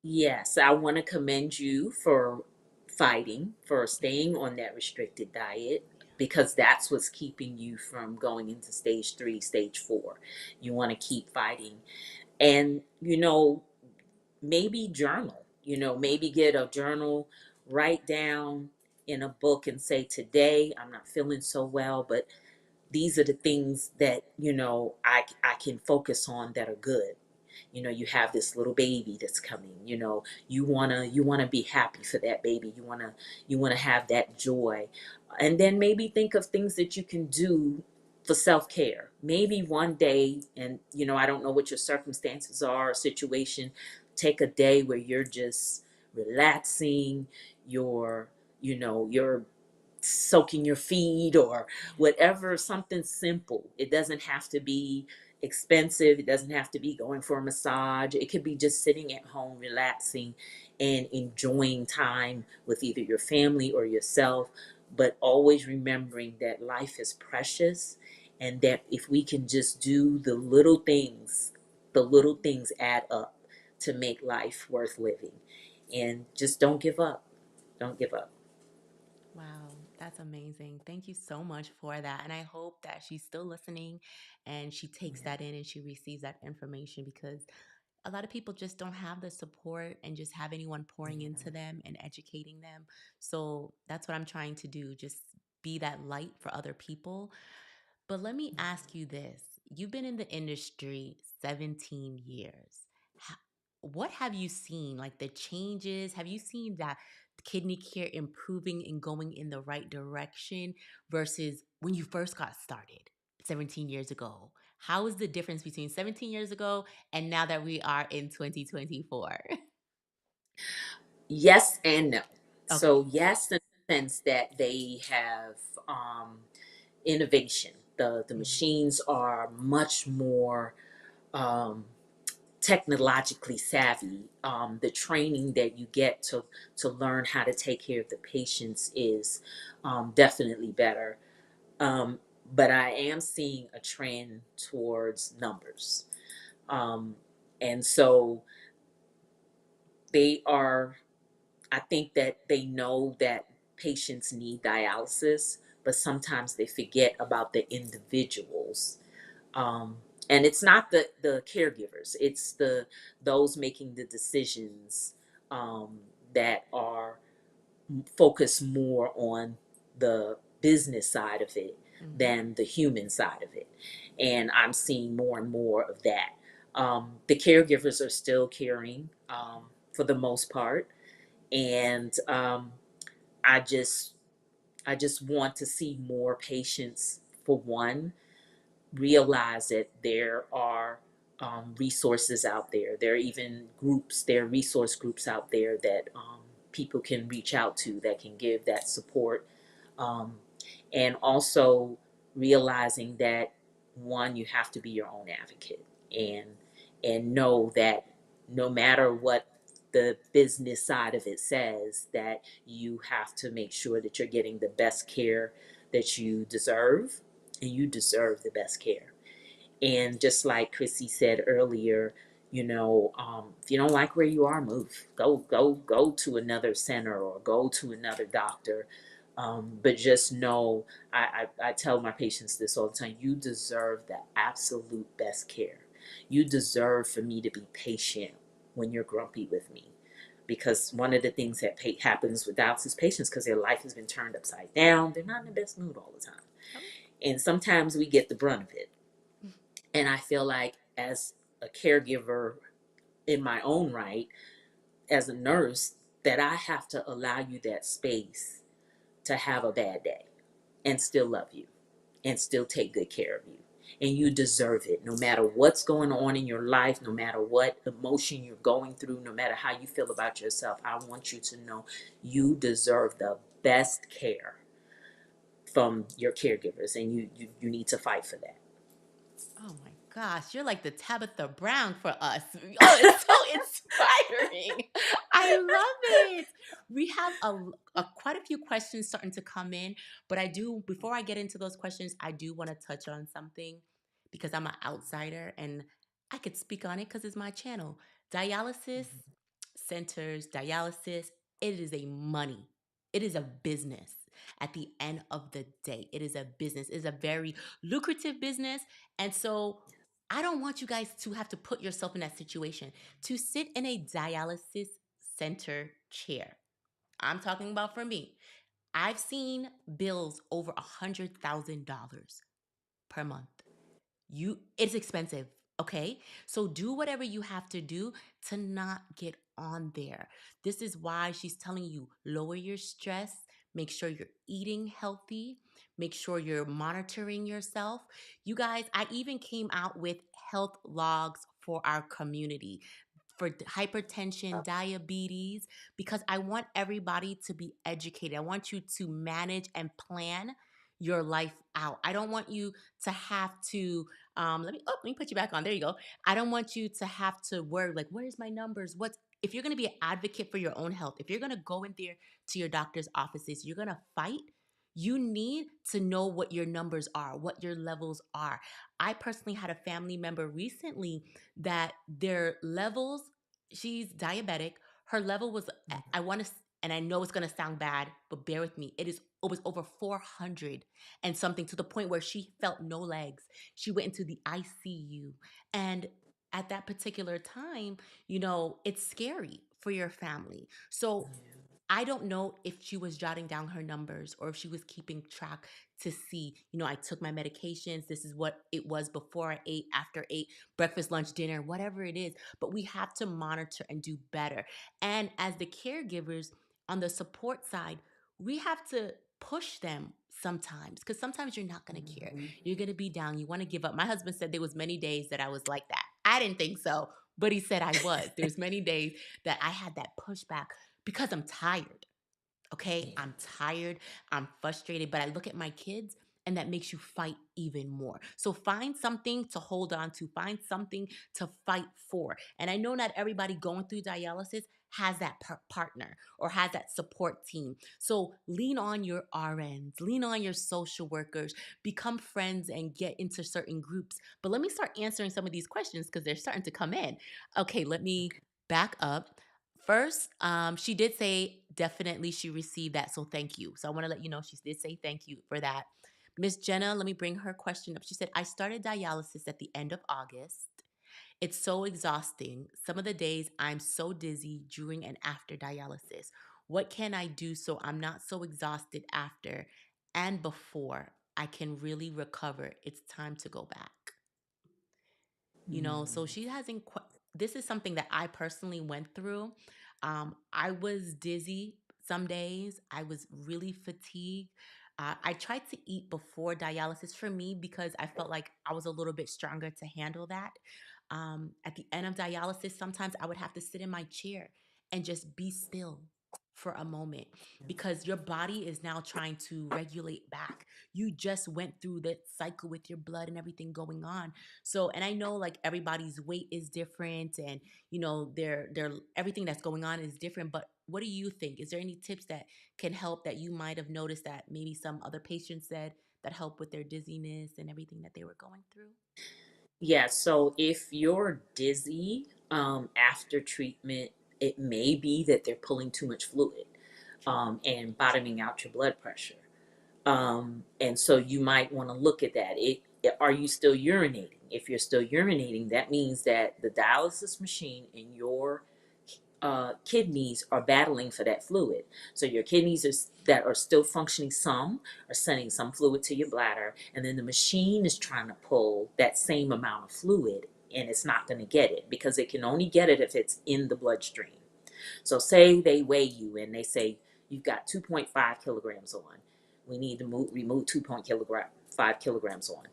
Yes, I want to commend you for fighting, for staying on that restricted diet, because that's what's keeping you from going into stage 3, stage 4. You want to keep fighting. And, maybe journal, maybe get a journal, write down in a book and say, today I'm not feeling so well, but these are the things that, I can focus on that are good. You have this little baby that's coming. You want to be happy for that baby. You want to have that joy. And then maybe think of things that you can do for self-care. Maybe one day, and I don't know what your circumstances are or situation, take a day where you're just relaxing, you're soaking your feet or whatever, something simple. It doesn't have to be expensive. It doesn't have to be going for a massage. It could be just sitting at home, relaxing and enjoying time with either your family or yourself, but always remembering that life is precious and that if we can just do the little things add up to make life worth living. And just don't give up. Don't give up. Wow, that's amazing. Thank you so much for that. And I hope that she's still listening and she takes Yeah. that in and she receives that information, because a lot of people just don't have the support and just have anyone pouring Yeah. into them and educating them. So that's what I'm trying to do, just be that light for other people. But let me ask you this. You've been in the industry 17 years. Ho- What have you seen? Like the changes? Have you seen that kidney care improving and going in the right direction versus when you first got started 17 years ago? How is the difference between 17 years ago and now that we are in 2024? Yes and no. Okay. So yes, in the sense that they have um, innovation. The Mhm. machines are much more um, technologically savvy. The training that you get to learn how to take care of the patients is definitely better. Um, but I am seeing a trend towards numbers, um, and so they are. I think that they know that patients need dialysis, but sometimes they forget about the individuals. Um, and it's not the caregivers; it's those making the decisions that are focused more on the business side of it Mhm. than the human side of it. And I'm seeing more and more of that. The caregivers are still caring for the most part, and I just I just want to see more patients, for one, realize that there are resources out there. There are even groups, there are resource groups out there that people can reach out to that can give that support. Um, and also realizing that, one, you have to be your own advocate and know that no matter what the business side of it says, that you have to make sure that you're getting the best care that you deserve, and you deserve the best care. And just like Crissy said earlier, if you don't like where you are, move. Go to another center or go to another doctor. But just know, I tell my patients this all the time: you deserve the absolute best care. You deserve for me to be patient when you're grumpy with me. Because one of the things that happens with dialysis patients, because their life has been turned upside down, they're not in the best mood all the time. Oh. And sometimes we get the brunt of it. And I feel like, as a caregiver in my own right, as a nurse, that I have to allow you that space to have a bad day and still love you and still take good care of you. And you deserve it, no matter what's going on in your life, no matter what emotion you're going through, no matter how you feel about yourself. I want you to know you deserve the best care from your caregivers, and you need to fight for that. Oh my gosh, you're like the Tabitha Brown for us. Oh, it's so inspiring. I love it. We have quite a few questions starting to come in, but before I get into those questions, I do want to touch on something because I'm an outsider and I could speak on it because it's my channel. Dialysis centers, dialysis, it is a money. It is a business. At the end of the day, it is a business. It is a very lucrative business. And so I don't want you guys to have to put yourself in that situation to sit in a dialysis center chair. I'm talking about for me. I've seen bills over $100,000 per month. It's expensive, okay? So do whatever you have to do to not get on there. This is why she's telling you lower your stress, make sure you're eating healthy, make sure you're monitoring yourself. You guys, I even came out with health logs for our community for hypertension, diabetes, because I want everybody to be educated. I want you to manage and plan your life out. I don't want you to have to let me put you back on. There you go. I don't want you to have to worry like, where's my numbers? What's If you're going to be an advocate for your own health, if you're going to go in there to your doctor's offices, you're going to fight, you need to know what your numbers are, what your levels are. I personally had a family member recently that their levels, she's diabetic. Her level was, I want to, and I know it's going to sound bad, but bear with me. It was over 400 and something, to the point where she felt no legs. She went into the ICU. And at that particular time, it's scary for your family. So I don't know if she was jotting down her numbers or if she was keeping track to see, I took my medications. This is what it was before I ate, after I ate, breakfast, lunch, dinner, whatever it is. But we have to monitor and do better. And as the caregivers on the support side, we have to push them sometimes, because sometimes you're not going to care. Mhm. You're going to be down. You want to give up. My husband said there was many days that I was like that. I didn't think so, but he said I was. There's many days that I had that pushback because I'm tired. Okay, Yeah. I'm tired, I'm frustrated, but I look at my kids and that makes you fight even more. So find something to hold on to, find something to fight for. And I know not everybody going through dialysis has that partner or has that support team. So lean on your RNs, lean on your social workers, become friends and get into certain groups. But let me start answering some of these questions because they're starting to come in. Okay, let me Okay. back up. First, she did say definitely she received that, so thank you. So I want to let you know she did say thank you for that. Miss Jenna, let me bring her question up. She said, I started dialysis at the end of August. It's so exhausting. Some of the days I'm so dizzy during and after dialysis. What can I do so I'm not so exhausted after and before I can really recover? It's time to go back. So Mm. she hasn't this is something that I personally went through. I was dizzy some days. I was really fatigued. I tried to eat before dialysis for me because I felt like I was a little bit stronger to handle that. At the end of dialysis, sometimes I would have to sit in my chair and just be still. for a moment because your body is now trying to regulate back. You just went through that cycle with your blood and everything going on. So, and I know like everybody's weight is different and their everything that's going on is different, but what do you think? Is there any tips that can help that you might have noticed that maybe some other patients said that help with their dizziness and everything that they were going through? Yeah, so if you're dizzy after treatment, it may be that they're pulling too much fluid and bottoming out your blood pressure. And so you might want to look at that. Are you still urinating? If you're still urinating, that means that the dialysis machine in your kidneys are battling for that fluid. So your kidneys that are still functioning, some are sending some fluid to your bladder, and then the machine is trying to pull that same amount of fluid, and it's not going to get it because it can only get it if it's in the bloodstream. So say they weigh you and they say you've got 2.5 kilograms on. We need to remove 2.5 kilograms on,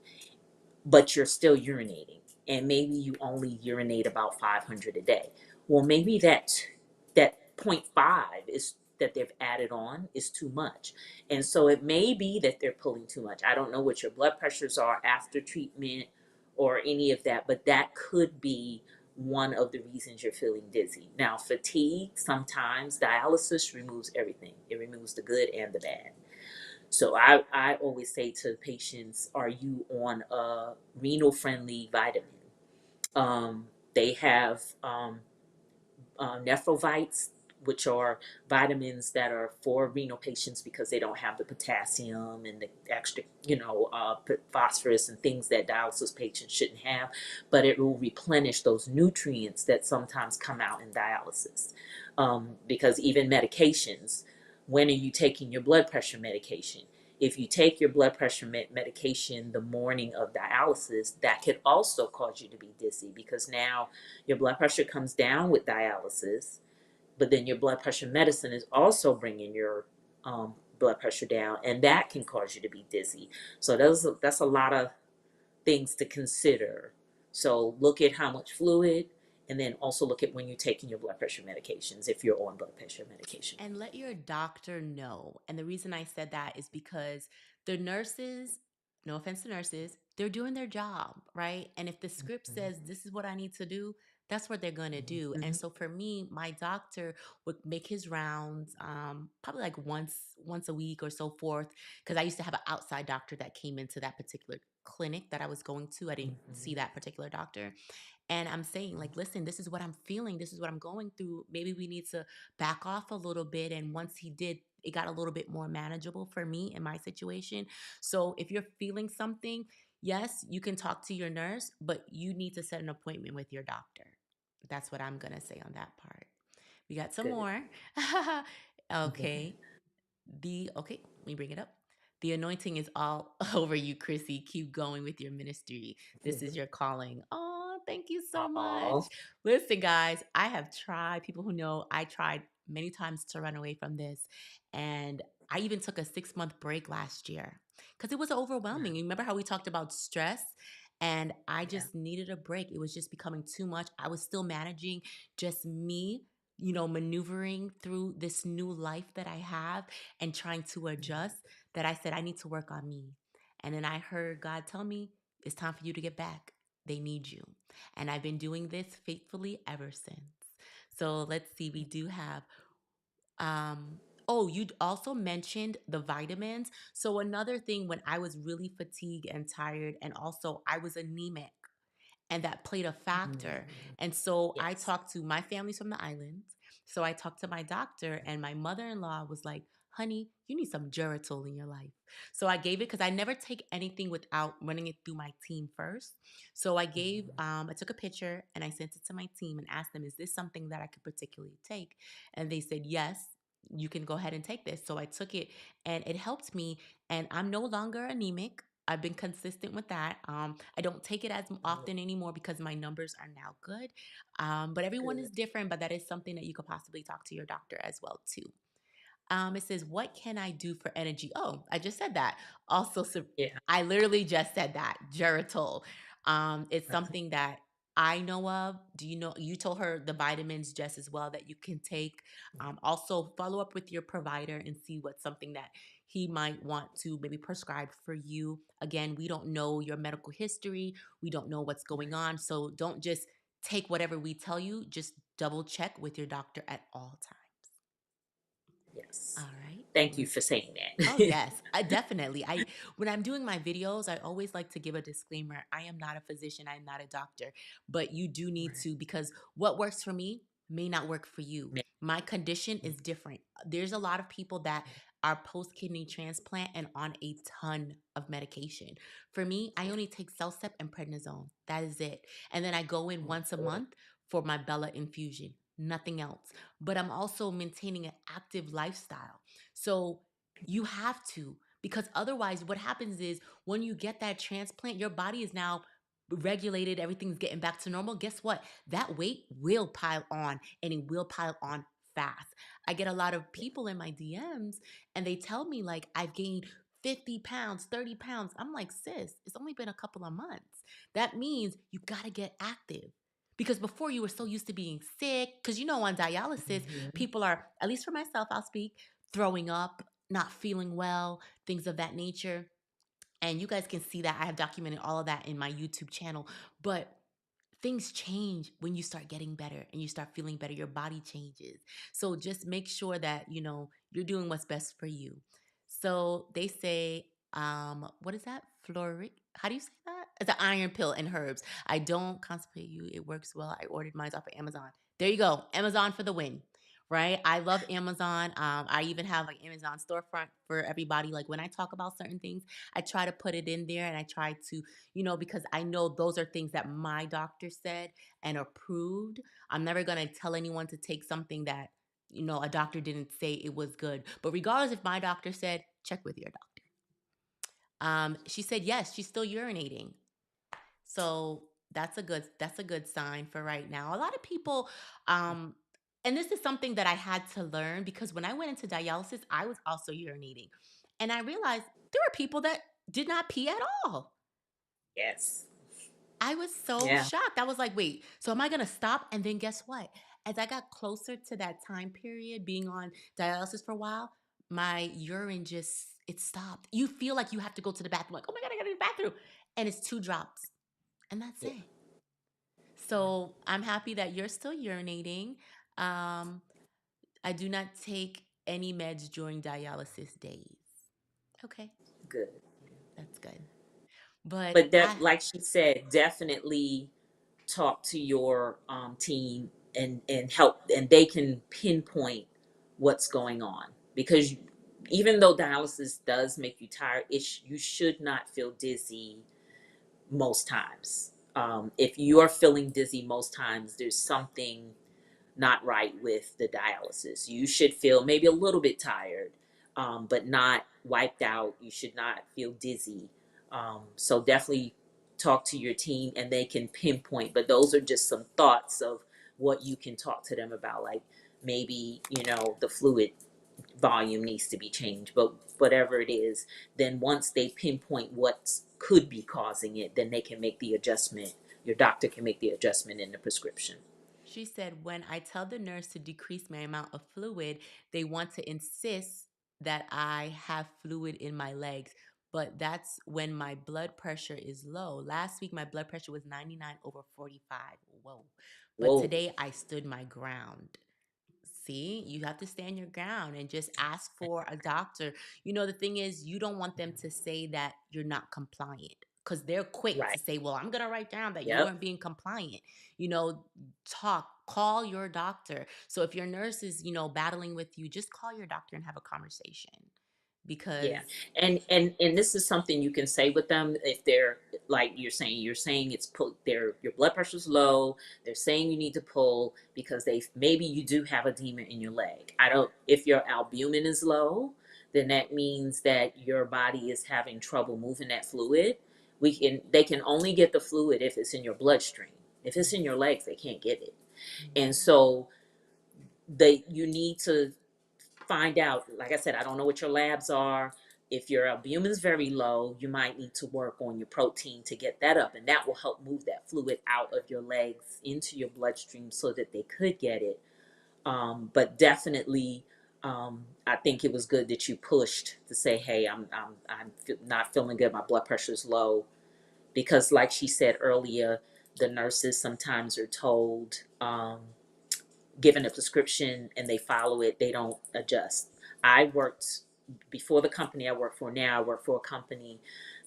but you're still urinating, and maybe you only urinate about 500 a day. Well, maybe that point 0.5 is that they've added on is too much, and so it may be that they're pulling too much. I don't know what your blood pressures are after treatment or any of that, but that could be one of the reasons you're feeling dizzy. Now, fatigue, sometimes dialysis removes everything. It removes the good and the bad. So I always say to patients, are you on a renal friendly vitamin? They have nephrovites, which are vitamins that are for renal patients because they don't have the potassium and the extra, phosphorus and things that dialysis patients shouldn't have, but it will replenish those nutrients that sometimes come out in dialysis. Because even medications, when are you taking your blood pressure medication? If you take your blood pressure medication the morning of dialysis, that could also cause you to be dizzy because now your blood pressure comes down with dialysis, but then your blood pressure medicine is also bringing your blood pressure down, and that can cause you to be dizzy. So that's a lot of things to consider. So look at how much fluid, and then also look at when you're taking your blood pressure medications if you're on blood pressure medication. And let your doctor know. And the reason I said that is because the nurses, no offense to nurses, they're doing their job, right? And if the script says this is what I need to do, that's what they're going to do. And Mm-hmm. so for me, my doctor would make his rounds probably like once a week or so forth because I used to have an outside doctor that came into that particular clinic that I was going to. I didn't see that particular doctor. And I'm saying, like, listen, this is what I'm feeling. This is what I'm going through. Maybe we need to back off a little bit. And once he did, it got a little bit more manageable for me in my situation. So if you're feeling something, yes, you can talk to your nurse, but you need to set an appointment with your doctor. That's what I'm going to say on that part. We got some Good. more. Okay. Let me bring it up. The anointing is all over you, Crissy. Keep going with your ministry. This is your calling. Oh, thank you so much. Oh, Listen, guys, I have tried, people who know I tried many times to run away from this. And I even took a 6 month break last year because it was overwhelming. You remember how we talked about stress? And I yeah. just needed a break. It was just becoming too much. I was still managing just me, maneuvering through this new life that I have and trying to adjust, that I said, I need to work on me. And then I heard God tell me, it's time for you to get back. They need you. And I've been doing this faithfully ever since. So let's see, we do have oh, you also mentioned the vitamins. So another thing, when I was really fatigued and tired, and also I was anemic, and that played a factor. Mhm. And so I Yes. talked to my family's from the islands. So I talked to my doctor, and my mother in law was like, honey, you need some Geritol in your life. So I gave it because I never take anything without running it through my team first. So I took a picture and I sent it to my team and asked them, is this something that I could particularly take? And they said, yes, you can go ahead and take this. So I took it and it helped me. And I'm no longer anemic. I've been consistent with that. I don't take it as Good. often anymore because my numbers are now good. But everyone is Good. different, but that is something that you could possibly talk to your doctor as well too. It says, what can I do for energy? Oh, I just said that. Also, Yeah. I literally just said that. Geritol. It's something that I know of. Do you know? You told her the vitamins just as well that you can take. Also, follow up with your provider and see what's something that he might want to maybe prescribe for you. Again, we don't know your medical history. We don't know what's going on. So don't just take whatever we tell you. Just double check with your doctor at all times. Yes. All right. Thank you for saying Oh that. yes, I definitely. I When I'm doing my videos, I always like to give a disclaimer. I am not a physician, I'm not a doctor, but you do need Right. to because what works for me may not work for you. Ma- My condition is different. There's a lot of people that are post kidney transplant and on a ton of medication. For me, I Yeah. only take Cellcept and prednisone. That is it. And then I go in Oh, once a good. month for my Bella infusion. Nothing else. But I'm also maintaining an active lifestyle. So you have to, because otherwise, what happens is when you get that transplant, your body is now regulated, everything's getting back to normal. Guess what? That weight will pile on and it will pile on fast. I get a lot of Yeah. people in my DMs and they tell me, like, I've gained 50 pounds, 30 pounds. I'm like, sis, it's only been a couple of months. That means you got to get active. Because before you were so used to being sick, because on dialysis, Mhm. people are, at least for myself, I'll speak, throwing up, not feeling well, things of that nature. And you guys can see that I have documented all of that in my YouTube channel. But things change when you start getting better and you start feeling better. Your body changes. So just make sure that, you're doing what's best for you. So they say, what is that? Floric. How do you say that? It's an iron pill and herbs. I don't constipate you. It works well. I ordered mine off of Amazon. There you go. Amazon for the win. Right? I love Amazon. I even have like Amazon storefront for everybody. Like when I talk about certain things, I try to put it in there and I try to because I know those are things that my doctor said and approved. I'm never going to tell anyone to take something that, a doctor didn't say it was good. But regardless if my doctor said, check with your doctor. She said, yes, she's still urinating. So that's a good sign for right now. A lot of people, um, and this is something that I had to learn because when I went into dialysis, I was also urinating. And I realized there were people that did not pee at all. Yes. I was so Yeah. shocked. I was like, wait, so am I going to stop? And then guess what? As I got closer to that time period, being on dialysis for a while, my urine it stopped. You feel like you have to go to the bathroom, like, oh my God, I got to the bathroom. And it's 2 drops. And that's Yeah. it. So I'm happy that you're still urinating. Um, I do not take any meds during dialysis days. Okay, Good. that's good. But But that, I like she said, definitely talk to your team and help, and they can pinpoint what's going on, because even though dialysis does make you tired, you should not feel dizzy most times. If you are feeling dizzy most times, there's something not right with the dialysis. You should feel maybe a little bit tired, but not wiped out. You should not feel dizzy. So definitely talk to your team and they can pinpoint. But those are just some thoughts of what you can talk to them about. Like maybe, the fluid volume needs to be changed, but whatever it is, then once they pinpoint what could be causing it, then they can make the adjustment. Your doctor can make the adjustment in the prescription. She said, when I tell the nurse to decrease my amount of fluid, they want to insist that I have fluid in my legs. But that's when my blood pressure is low. Last week, my blood pressure was 99 over 45. Whoa. But Whoa. today, I stood my ground. See, you have to stand your ground and just ask for a doctor. The thing is, you don't want them to say that you're not compliant because they're quick to Right. say, well, I'm going to write down that you Yep. weren't being compliant. You know, call your doctor. So if your nurse is, battling with you, just call your doctor and have a conversation because Yeah. And this is something you can say with them if they're, like you're saying it's your blood pressure's low. They're saying you need to pull because maybe you do have edema in your leg. I don't If your albumin is low, then that means that your body is having trouble moving that fluid. They can only get the fluid if it's in your bloodstream. If it's in your legs, they can't get it. And Mhm. so you need to find out. Like I said, I don't know what your labs are. If your albumin's very low, you might need to work on your protein to get that up, and that will help move that fluid out of your legs into your bloodstream so that they could get it. But definitely, I think it was good that you pushed to say, "Hey, I'm not feeling good. My blood pressure is low." Because, like she said earlier, the nurses sometimes are told, given a prescription, and they follow it. They don't adjust. I worked before the company I work for now. I work for a company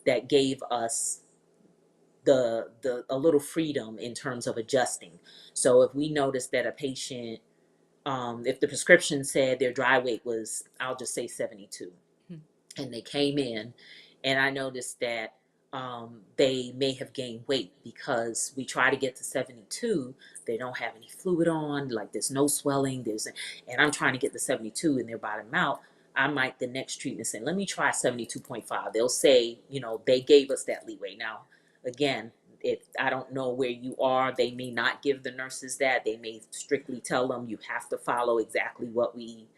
that gave us the a little freedom in terms of adjusting. So if we noticed that a patient, if the prescription said their dry weight was, I'll just say 72, Hmm. and they came in, and I noticed that they may have gained weight because we try to get to 72. They don't have any fluid on, like there's no swelling, and I'm trying to get to 72 and they're bottom out. I might the next treatment say, let me try 72.5. They'll say, they gave us that leeway. Now, again, if I don't know where you are, they may not give the nurses that. They may strictly tell them you have to follow exactly what we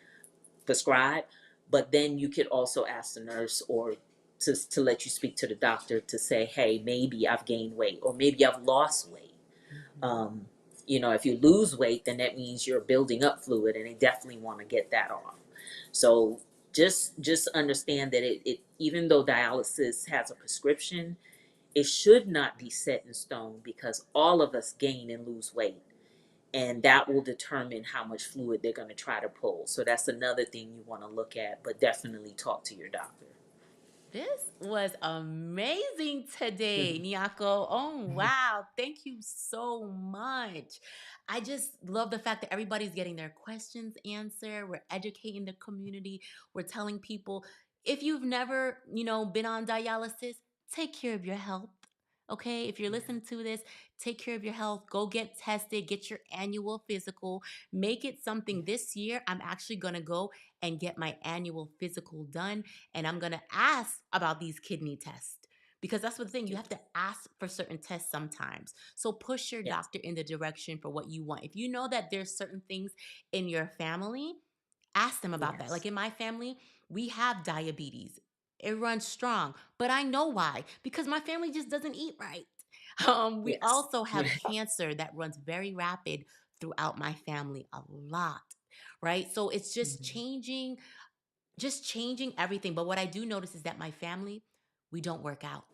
prescribe. But then you could also ask the nurse, or to let you speak to the doctor to say, hey, maybe I've gained weight or maybe I've lost weight. Mhm. um, if you lose weight, then that means you're building up fluid, and they definitely want to get that off. So just understand that it even though dialysis has a prescription, it should not be set in stone, because all of us gain and lose weight, and that will determine how much fluid they're going to try to pull. So that's another thing you want to look at, but definitely talk to your doctor. This was amazing today, Nyako. Oh, wow. Thank you so much. I just love the fact that everybody's getting their questions answered. We're educating the community. We're telling people if you've never, been on dialysis, take care of your health. Okay, if you're Yeah. listening to this, take care of your health. Go get tested, get your annual physical. Make it something this year. I'm actually going to go and get my annual physical done, and I'm going to ask about these kidney tests, because that's the thing. You Yes. have to ask for certain tests sometimes. So push your Yes. doctor in the direction for what you want. If you know that there's certain things in your family, ask them about that. Yes. Like in my family, we have diabetes. It runs strong, but I know why, because my family just doesn't eat right. We Yes. also have cancer that runs very rapid throughout my family, a lot, right? So it's Mhm. just changing everything. But what I do notice is that my family, we don't work out,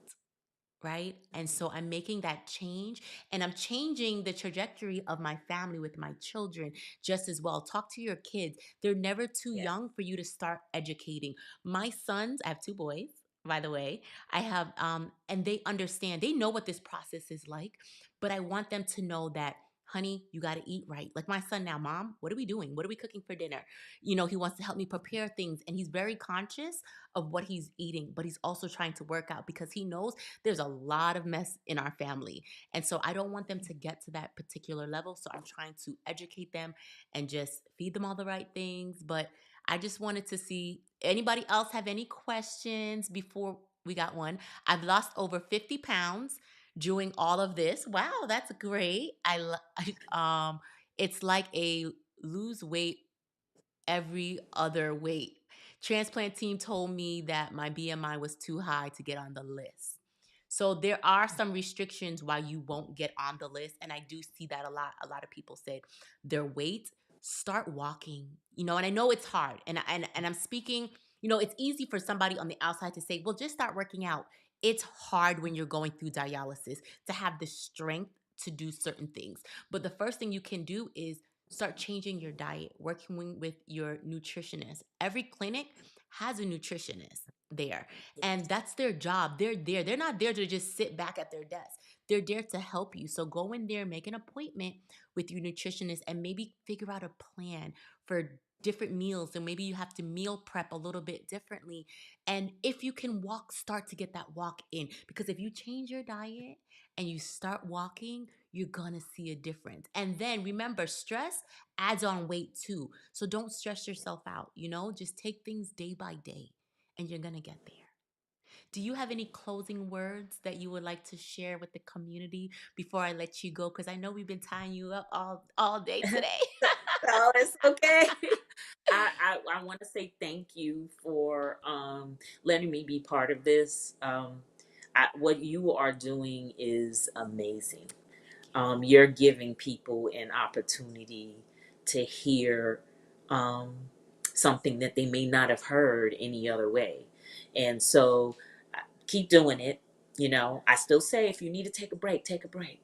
right? And so I'm making that change, and I'm changing the trajectory of my family with my children just as well. Talk to your kids. They're never too Yeah. young for you to start educating. My sons, I have two boys, by the way. I have and they understand. They know what this process is like, but I want them to know that, honey, you got to eat right. Like my son now, mom, what are we doing? What are we cooking for dinner? He wants to help me prepare things, and he's very conscious of what he's eating, but he's also trying to work out because he knows there's a lot of mess in our family. And so I don't want them to get to that particular level. So I'm trying to educate them and just feed them all the right things. But I just wanted to see anybody else have any questions before we got one. I've lost over 50 pounds doing all of this. Wow, that's great. It's like a lose weight every other weight. Transplant team told me that my BMI was too high to get on the list. So there are some restrictions why you won't get on the list, and I do see that a lot. A lot of people said their weight. Start walking, and I know it's hard, and I'm speaking. It's easy for somebody on the outside to say, "Well, just start working out." It's hard when you're going through dialysis to have the strength to do certain things. But the first thing you can do is start changing your diet, working with your nutritionist. Every clinic has a nutritionist there, and that's their job. They're there. They're not there to just sit back at their desk. They're there to help you. So go in there, make an appointment with your nutritionist, and maybe figure out a plan for different meals. And maybe you have to meal prep a little bit differently. And if you can walk, start to get that walk in. Because if you change your diet and you start walking, you're gonna see a difference. And then remember, stress adds on weight too. So don't stress yourself out, just take things day by day, and you're gonna get there. Do you have any closing words that you would like to share with the community before I let you go? Because I know we've been tying you up all day today. So it's okay. I want to say thank you for letting me be part of this. What you are doing is amazing. You're giving people an opportunity to hear um, something that they may not have heard any other way. And so keep doing it. You know, I still say if you need to take a break, take a break.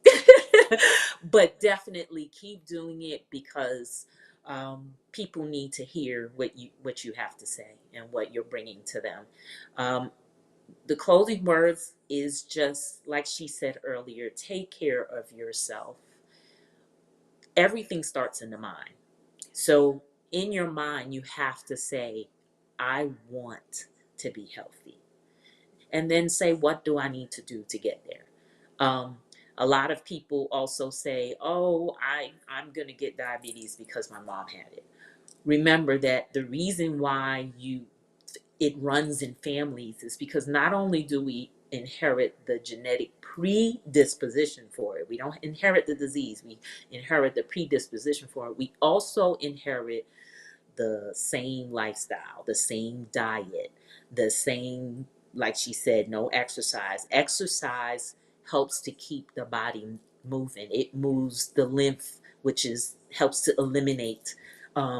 But definitely keep doing it because people need to hear what you have to say and what you're bringing to them. Um, the closing words is just like she said earlier, take care of yourself. Everything starts in the mind. So in your mind, you have to say, I want to be healthy. And then say, what do I need to do to get there? Um, a lot of people also say, oh, I'm going to get diabetes because my mom had it. Remember that the reason why it runs in families is because not only do we inherit the genetic predisposition for it, we don't inherit the disease, we inherit the predisposition for it. We also inherit the same lifestyle, the same diet, the same, like she said, no exercise. Exercise helps to keep the body moving. It moves the lymph, which is helps to eliminate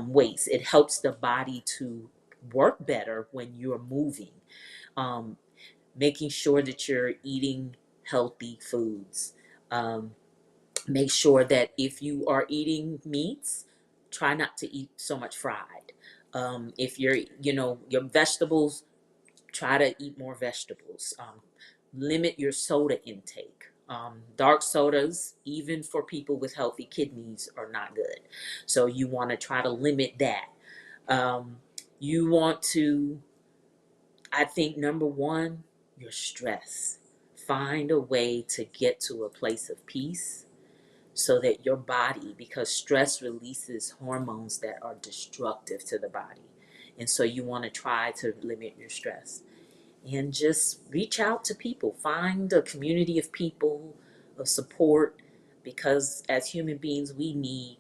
waste. It helps the body to work better when you're moving. Um, Making sure that you're eating healthy foods. Um, Make sure that if you are eating meats, try not to eat so much fried. If you're, your vegetables, try to eat more vegetables. Limit your soda intake. Dark sodas, even for people with healthy kidneys, are not good. So you want to try to limit that. Um, you want to, I think, number one, your stress. Find a way to get to a place of peace so that your body, because stress releases hormones that are destructive to the body. And so you want to try to limit your stress and just reach out to people. Find a community of people, of support, because as human beings, we need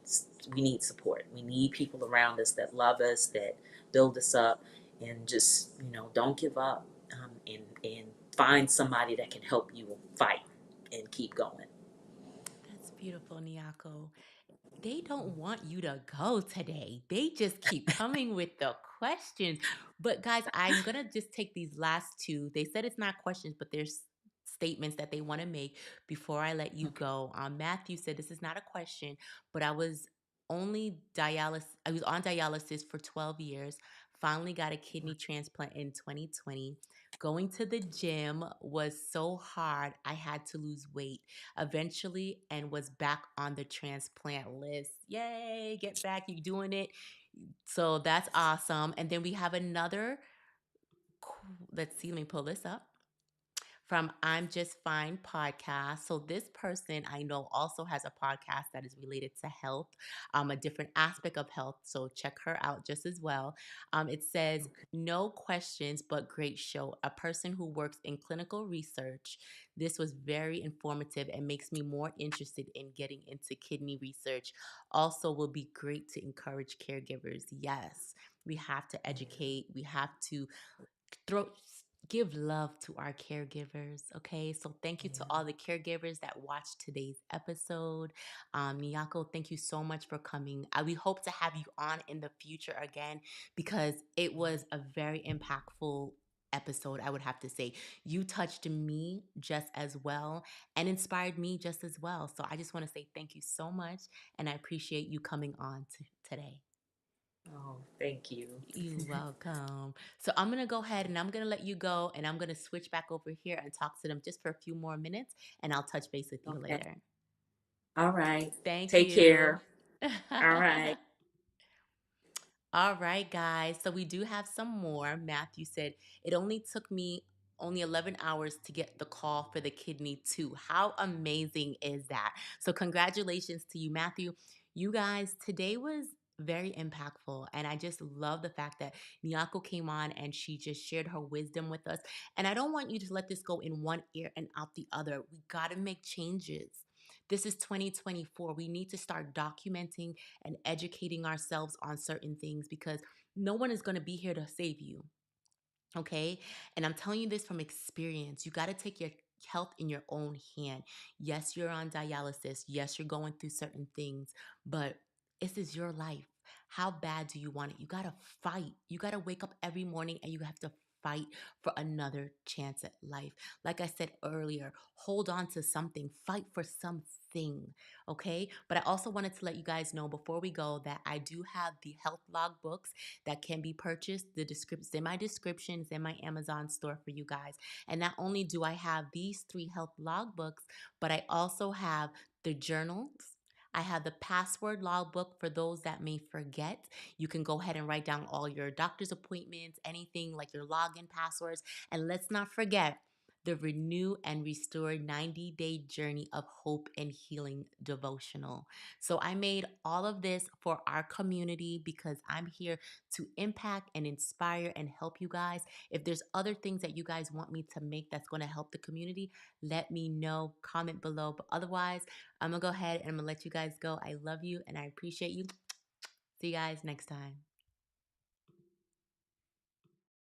support. We need people around us that love us, that build us up, and just don't give up, and find somebody that can help you fight and keep going. That's beautiful, Nyako. They don't want you to go today. They just keep coming with the questions. But guys, I'm going to just take these last two. They said it's not questions, but there's statements that they want to make before I let you Okay. go. Matthew said this is not a question, but I was on dialysis for 12 years. Finally got a kidney transplant in 2020. Going to the gym was so hard. I had to lose weight eventually and was back on the transplant list. Yay, get back, you doing it. So that's awesome. And then we have another, let's see, let me pull this up from I'm Just Fine podcast. So this person I know also has a podcast that is related to health, a different aspect of health. So check her out just as well. It says, no questions, but great show. A person who works in clinical research. This was very informative and makes me more interested in getting into kidney research. Also, will be great to encourage caregivers. Yes, we have to educate. We have to throw give love to our caregivers. Okay, so thank you to Yeah. all the caregivers that watched today's episode. Miyako, thank you so much for coming. We hope to have you on in the future again because it was a very impactful episode. I would have to say you touched me just as well and inspired me just as well. So I just want to say thank you so much and I appreciate you coming on today. Oh, thank you. You're welcome. So I'm going to go ahead and I'm going to let you go and I'm going to switch back over here and talk to them just for a few more minutes and I'll touch base with you Okay. later. All right. Thank Take you. care. All right. All right, guys. So we do have some more. Matthew said it only took me only 11 hours to get the call for the kidney too. How amazing is that? So congratulations to you, Matthew. You guys, today was very impactful and I just love the fact that Nyako came on and she just shared her wisdom with us. And I don't want you to let this go in one ear and out the other. We got to make changes. This is 2024. We need to start documenting and educating ourselves on certain things because no one is going to be here to save you. Okay. And I'm telling you this from experience. You got to take your health in your own hand. Yes, you're on dialysis. Yes, you're going through certain things, but this is your life. How bad do you want it? You got to fight. You got to wake up every morning and you have to fight for another chance at life. Like I said earlier, hold on to something, fight for something. Okay. But I also wanted to let you guys know before we go that I do have the health log books that can be purchased. The description in my description is in my Amazon store for you guys. And not only do I have these 3 health logbooks, but I also have the journals. I have the password logbook for those that may forget. You can go ahead and write down all your doctor's appointments, anything like your login passwords. And let's not forget the Renew and Restore 90-day journey of hope and healing devotional. So I made all of this for our community because I'm here to impact and inspire and help you guys. If there's other things that you guys want me to make that's going to help the community, let me know, comment below. But otherwise, I'm going to go ahead and I'm going to let you guys go. I love you and I appreciate you. See you guys next time.